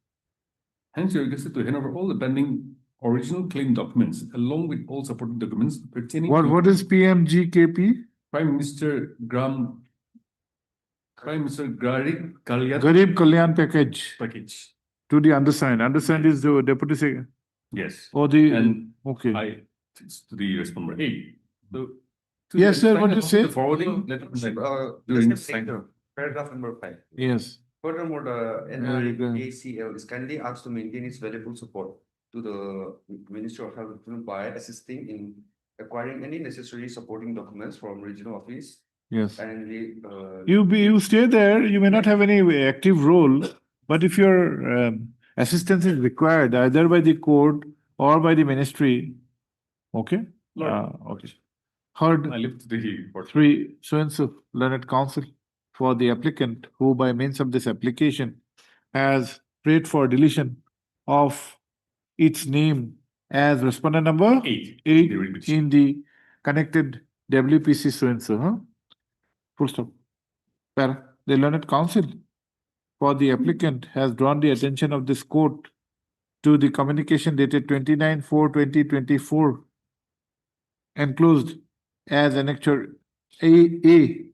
Hence, you are requested to hand over all the pending original claim documents along with all supporting documents pertaining to What is PMGKP? Prime Minister Garib Garib Kalyan package package. to the undersigned. Undersigned is the deputy secretary. Yes. or the, And okay. it's to the response number 8. So. Yes, sir, what do you say? The forwarding, let me check, during the sign. Paragraph number 5. Yes. Furthermore, the Very good. NRACL is kindly asked to maintain its valuable support to the Ministry of Health by assisting in acquiring any necessary supporting documents from regional office. Yes. And You stay there, you may not have any active role, but if your assistance is required either by the court or by the ministry, okay? Okay. Heard I live to the. 3, so-and-so learned counsel for the applicant who by means of this application has prayed for deletion of its name as respondent number 8. 8 The written in the connected WPC so-and-so, huh? Full stop. Para. The learned counsel for the applicant has drawn the attention of this court to the communication dated 29/4/2024 enclosed as annexure A,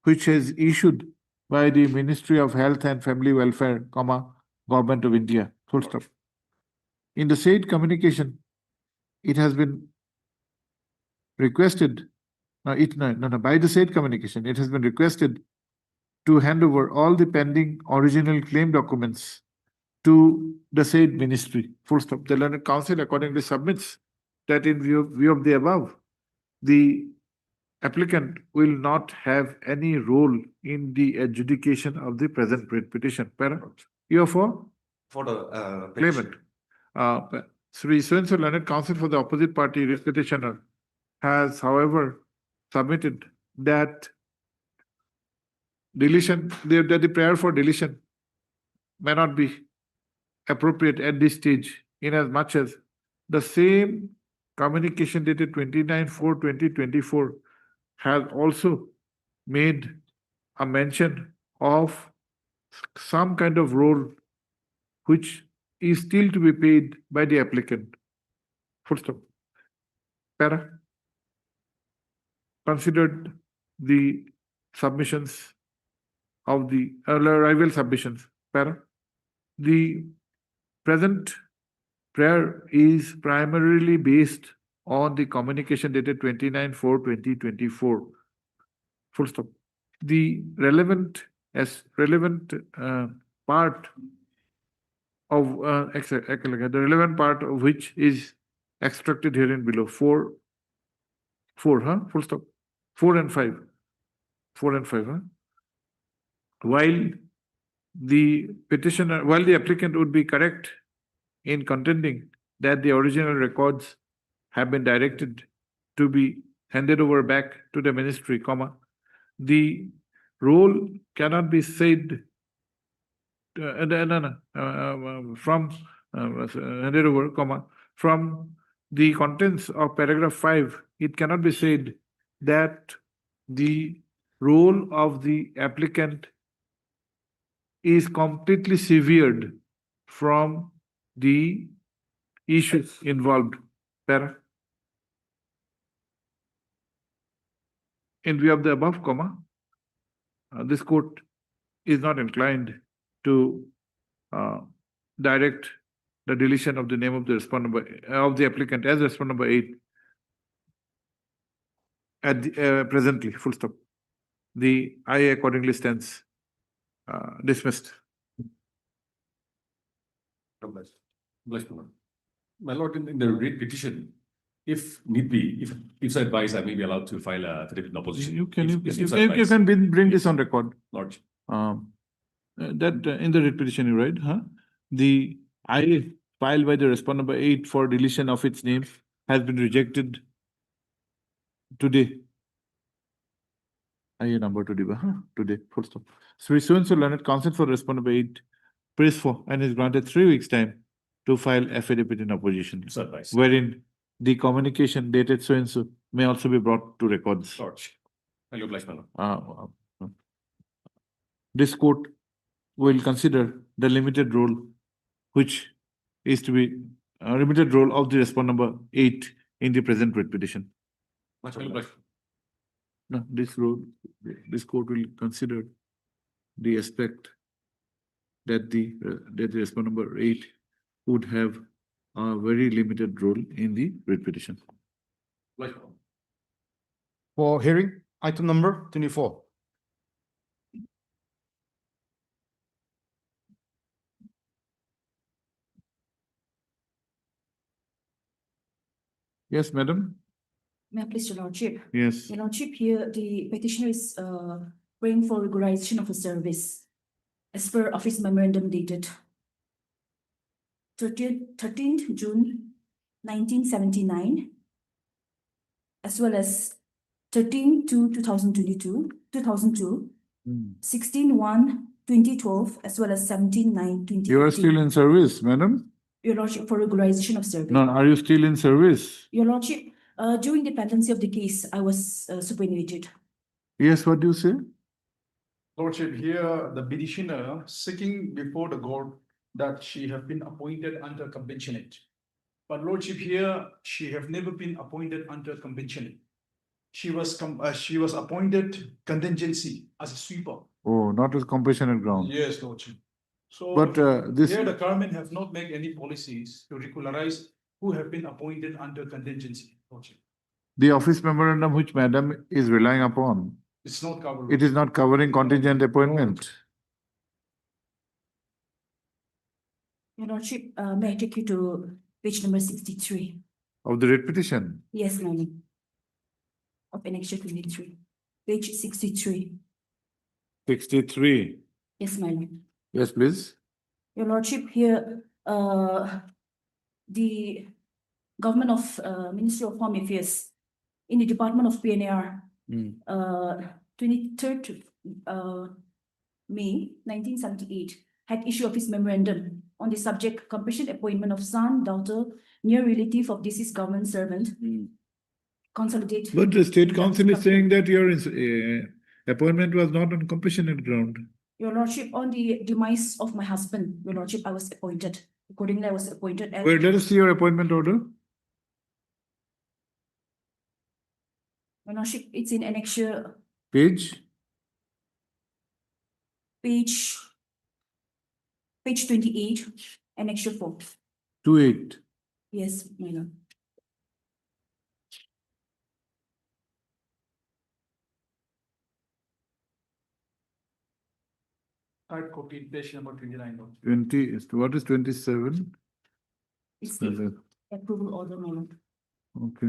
which is issued by the Ministry of Health and Family Welfare, Government of India. Full stop. In the said communication, it has been requested, by the said communication, it has been requested to hand over all the pending original claim documents to the said ministry. Full stop. The learned counsel accordingly submits that in view of the above, the applicant will not have any role in the adjudication of the present petition. Para. You are for the claimant. Sri so-and-so learned counsel for the opposite party writ petitioner has, however, submitted that deletion, that the prayer for deletion may not be appropriate at this stage, inasmuch as the same communication dated 29/4/2024 has also made a mention of some kind of role which is still to be paid by the applicant. Full stop. Para. Considered the submissions of the arrival submissions. Para. The present prayer is primarily based on the communication dated 29/4/2024. Full stop. The relevant part of the relevant part of which is extracted herein below. 4, huh? Full stop. 4 and 5. 4 and 5, huh? While the applicant would be correct in contending that the original records have been directed to be handed over back to the ministry, the role cannot be said from handed over, from the contents of paragraph 5, it cannot be said that the role of the applicant is completely severed from the issues involved. Para. In view of the above, this court is not inclined to direct the deletion of the name of the of the applicant as respondent number 8 at the, presently. Full stop. The IA accordingly stands dismissed. My lord, in the writ petition, if need be, if so advised, I may be allowed to file a affidavit in opposition. You can If bring this on record. Lord. That in the writ petition you write, huh? The IA filed by the respondent number 8 for deletion of its name has been rejected today. IA number today, full stop. So-and-so learned counsel for respondent number 8 prays for and is granted 3 weeks' time to file affidavit in opposition, wherein the communication dated so-and-so may also be brought to records. Lord, I'll oblige, my lord. This court will consider the limited role which is to be limited role of the respondent number 8 in the present writ petition. Much obliged. No, this court will consider the aspect that the respondent number 8 would have a very limited role in the writ petition. For hearing, item number 24. Yes, madam? May I please, Your Lordship? Yes. Your Lordship, here the petitioner is praying for regularization of a service as per office memorandum dated 13th June 1979, as well as 13/2/2022, 2002, 16/1/2012, as well as 17/9/2018. You are still in service, madam? Your Lordship, for regularization of service. No, are you still in service? Your Lordship, during the pendency of the case, I was superannuated. Yes, what do you say? Lordship, here the petitioner seeking before the court that she have been appointed under conventionate. But Lordship, here she have never been appointed under conventionate. She was appointed contingency as a sweeper. Oh, not as compassionate ground. Yes, Lordship. So But this, here the government have not made any policies to regularize who have been appointed under contingency, Lordship. the office memorandum which madam is relying upon, It's not covered. it is not covering contingent appointment. Your Lordship, may I take you to page number 63? Of the writ petition. Yes, madam. Of annexure 23, page 63. 63. Yes, madam. Yes, please. Your Lordship, here, the government of Ministry of Home Affairs in the Department of PNAR, 23rd May 1978, had issued of his memorandum on the subject compassionate appointment of son, daughter, near relative of deceased government servant. Consolidate. But the state council is saying that your appointment was not on compassionate ground. Your Lordship, on the demise of my husband, Your Lordship, I was appointed. Accordingly, I was appointed as. Wait, let us see your appointment order. Your Lordship, it's in annexure Page. page 28, annexure 4. 28. Yes, my lord. Third copy, page number 29. 20, what is 27? It's the approval order, my lord. Okay.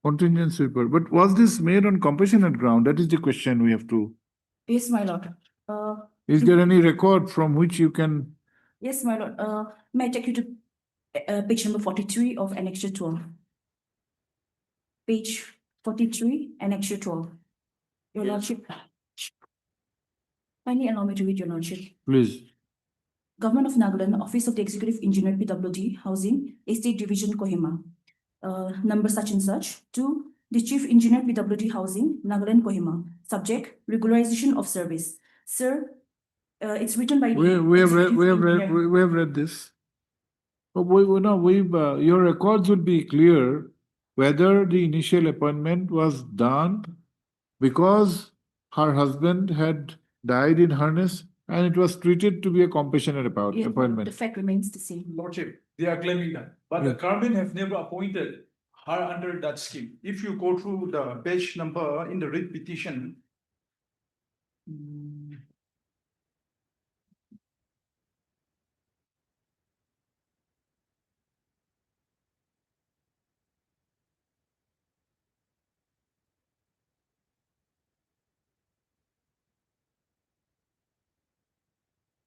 Contingent sweeper, but was this made on compassionate ground? That is the question we have to. Yes, my lord. Is there any record from which you can? Yes, my lord. May I take you to page number 43 of annexure 12? Page 43, annexure 12. Your Lordship. Kindly allow me to read, Your Lordship. Please. Government of Nagaland, Office of the Executive Engineer, PWD, Housing, Estate Division, Kohima. Number such and such, to the Chief Engineer, PWD Housing, Nagaland, Kohima. Subject, regularization of service. Sir, it's written by. We have read this. But your records would be clear whether the initial appointment was done because her husband had died in harness and it was treated to be a compassionate appointment. The fact remains the same. Lordship, they are claiming that, but the government have never appointed her under that scheme. If you go through the page number in the writ petition.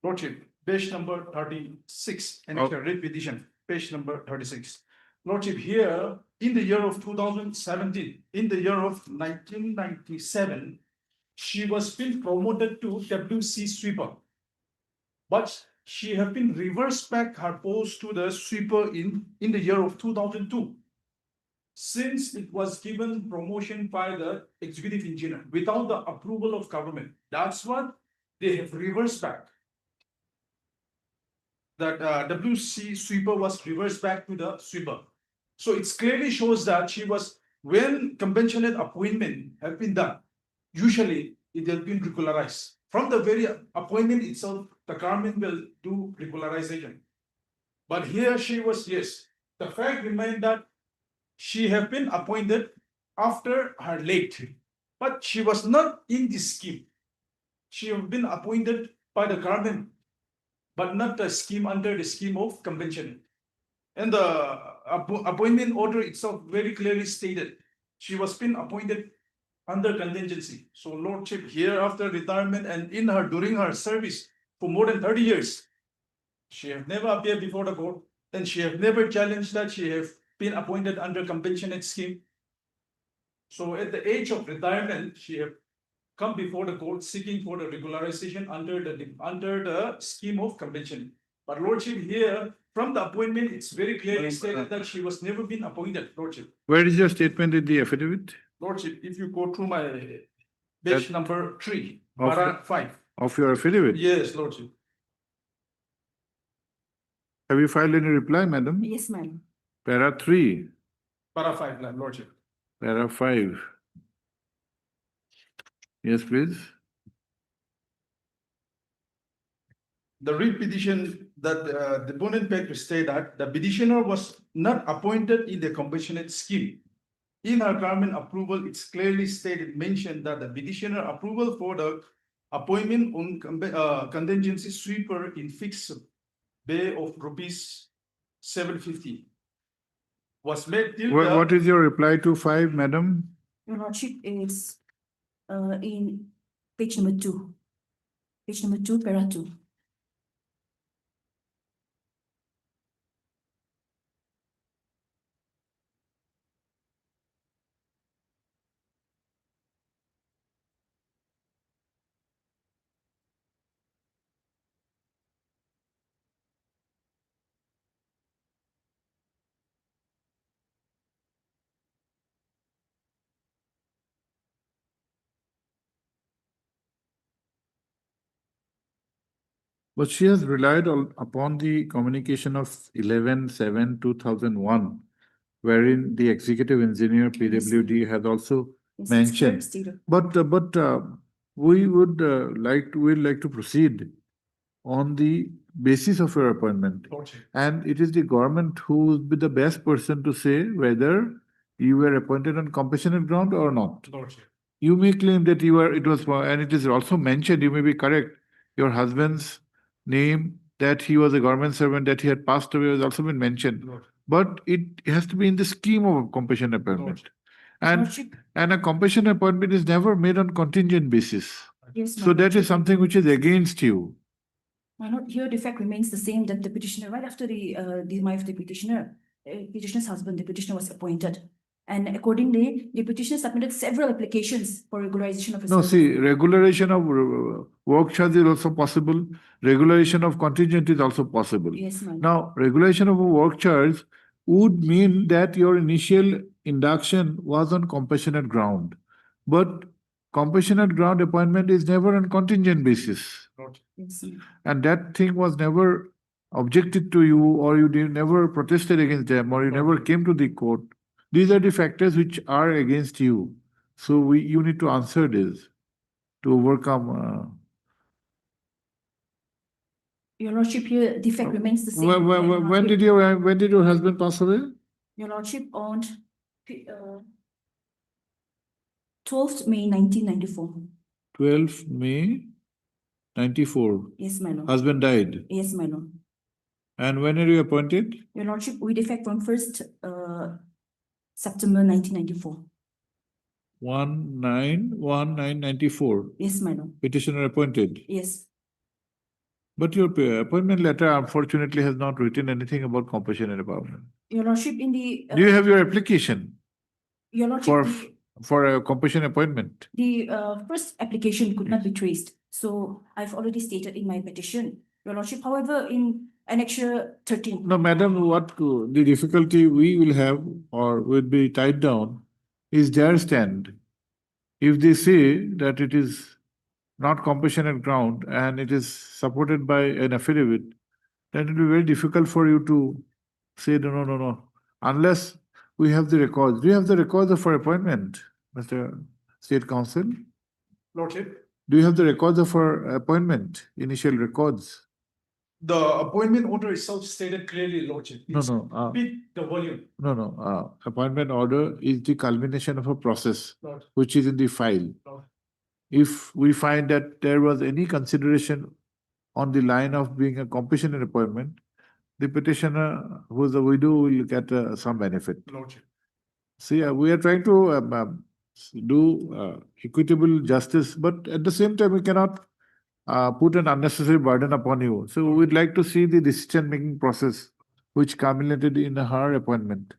Lordship, page number 36, and it's a writ petition, page number 36. Lordship, here in the year of 2017, in the year of 1997, she was been promoted to WC sweeper. But she have been reversed back her post to the sweeper in the year of 2002. Since it was given promotion by the executive engineer without the approval of government, that's what they have reversed back. That WC sweeper was reversed back to the sweeper. So it clearly shows that she was, when conventional appointment have been done, usually it has been regularized from the very appointment itself, the government will do regularization. But here she was, yes, the fact remained that she have been appointed after her late, but she was not in this scheme. She have been appointed by the government, but not the scheme under the scheme of convention. And the appointment order itself very clearly stated she was been appointed under contingency. So Lordship here after retirement and in her during her service for more than 30 years, she have never appeared before the court and she have never challenged that she have been appointed under compassionate scheme. So at the age of retirement, she have come before the court seeking for the regularization under the scheme of convention. But Lordship here, from the appointment, it's very clearly stated that she was never been appointed, Lordship. Where is your statement in the affidavit? Lordship, if you go through my page number 3, Of- para 5. Of your affidavit? Yes, Lordship. Have you filed any reply, madam? Yes, madam. Para 3, Para 5, Lordship. para 5. Yes, please. The writ petition that the deponent paid to state that the petitioner was not appointed in the compassionate scheme. In her government approval, it's clearly stated, mentioned that the petitioner approval for the appointment on contingency sweeper in fixed pay of rupees 750 was made till the. What is your reply to 5, madam? Your Lordship is in page number 2. Page number 2, para 2. But she has relied upon the communication of 11/7/2001, wherein the executive engineer PWD had also Yes, it's mentioned. correct stated. But we would we'd like to proceed on the basis of your appointment. Lordship. And it is the government who will be the best person to say whether you were appointed on compassionate ground or not. Lordship. You may claim that it was, and it is also mentioned, you may be correct, your husband's name, that he was a government servant, that he had passed away has also been mentioned. Lordship. But it has to be in the scheme of a compassionate appointment. Lordship. And a compassionate appointment is never made on contingent basis. Yes, So that is something which is against you. My lord, here the fact remains the same that the petitioner, right after the demise of the petitioner, petitioner's husband, the petitioner was appointed. And accordingly, the petitioner submitted several applications for regularization of his No, service. see, regularization of work charge is also possible. Regulation of contingent is also possible. Yes, ma'am. Now, regulation of a work charge would mean that your initial induction was on compassionate ground. But compassionate ground appointment is never on contingent basis. Yes, ma'am. And that thing was never objected to you, or you never protested against them, or you never came to the court. These are the factors which are against you. So you need to answer this to overcome. Your lordship, here the fact remains the same. When did your husband pass away? Your lordship on 12th May 1994. 12th May 94. Yes, my lord. Husband died. Yes, my lord. And when are you appointed? Your lordship, with effect from 1st September 1994. 19/1994. Yes, my lord. Petitioner appointed. Yes. But your appointment letter unfortunately has not written anything about compassionate appointment. Your lordship, in the Do you have your application your lordship, for a compassionate appointment? the first application could not be traced. So I've already stated in my petition, your lordship. However, in Annexure 13. No, madam, what the difficulty we will have or will be tied down is their stand. If they say that it is not compassionate ground and it is supported by an affidavit, then it will be very difficult for you to say no, unless we have the records. Do you have the records of our appointment, Mr. State Counsel? Lordship, Do you have the records of her appointment, initial records? The appointment order itself stated clearly, Lordship. No, It's no, big, the volume. no. Appointment order is the culmination of a process Lord. which is in the file. Lord. If we find that there was any consideration on the line of being a compassionate appointment, the petitioner who is a widow will get some benefit. Lordship. See, we are trying to do equitable justice, but at the same time, we cannot put an unnecessary burden upon you. So we'd like to see the decision-making process which culminated in her appointment.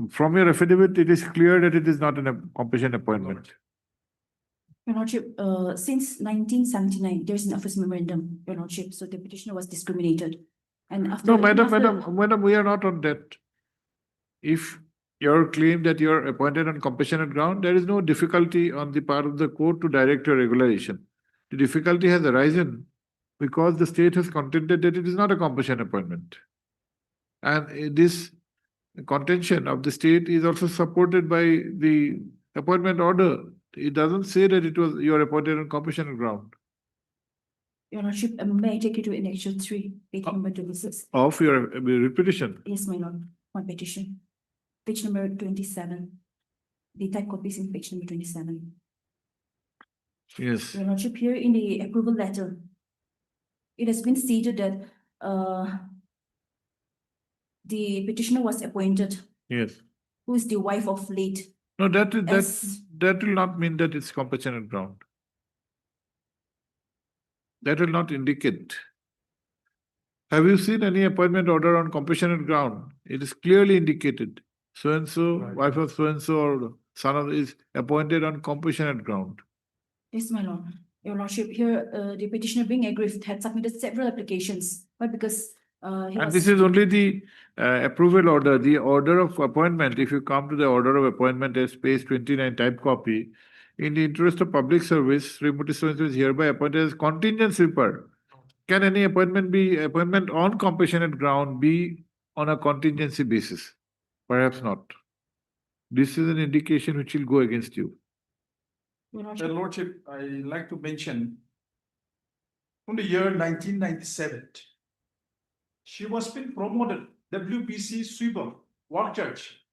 From your affidavit, it is clear that it is not a compassionate appointment. Your Lordship, since 1979, there's an office memorandum, Your Lordship, so the petitioner was discriminated. And after. No, madam, we are not on that. If your claim that you are appointed on compassionate ground, there is no difficulty on the part of the court to direct your regularization. The difficulty has arisen because the state has contended that it is not a compassionate appointment. And this contention of the state is also supported by the appointment order. It doesn't say that it was you are appointed on compassionate ground. Your Lordship, may I take you to Annexure 3, page number 26? Of your repetition. Yes, my Lord, my petition. Page number 27. The type copy is in page number 27. Yes. Your Lordship, here in the approval letter, it has been stated that the petitioner was appointed, Yes. who is the wife of late. No, that will not mean that it's compassionate ground. That will not indicate. Have you seen any appointment order on compassionate ground? It is clearly indicated. So-and-so, Right. wife of so-and-so or son of is appointed on compassionate ground. Yes, my Lord. Your Lordship, here the petitioner being aggrieved had submitted several applications, but because he And was. this is only the approval order, the order of appointment. If you come to the order of appointment as page 29 type copy, in the interest of public service, Srimati so-and-so is hereby appointed as contingent sweeper. Can any appointment on compassionate ground be on a contingency basis? Perhaps not. This is an indication which will go against you. Your The Lordship, Lordship, I like to mention from the year 1997, she was been promoted WBC sweeper, work judge.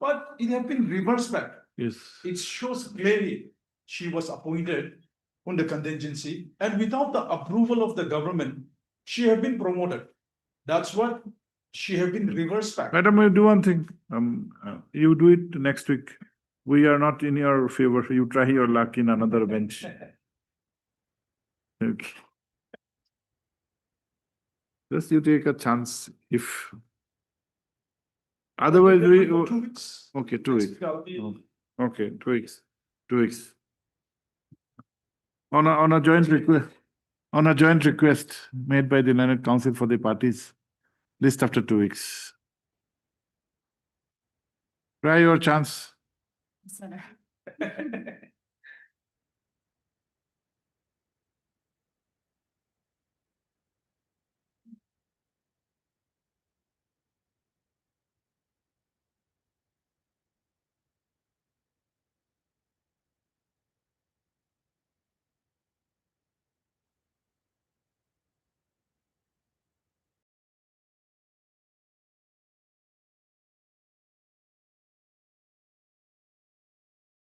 But it has been reversed back. Yes. It shows clearly she was appointed on the contingency and without the approval of the government, she have been promoted. That's what she have been reversed back. Madam, you do one thing. You do it next week. We are not in your favor. You try your luck in another bench. Okay. Just you take a chance if. Otherwise, we. 2 weeks. Okay, 2 weeks. Okay, 2 weeks. 2 weeks. On a joint request made by the Learned Council for the parties, list after 2 weeks. Try your chance. yes, my Lord.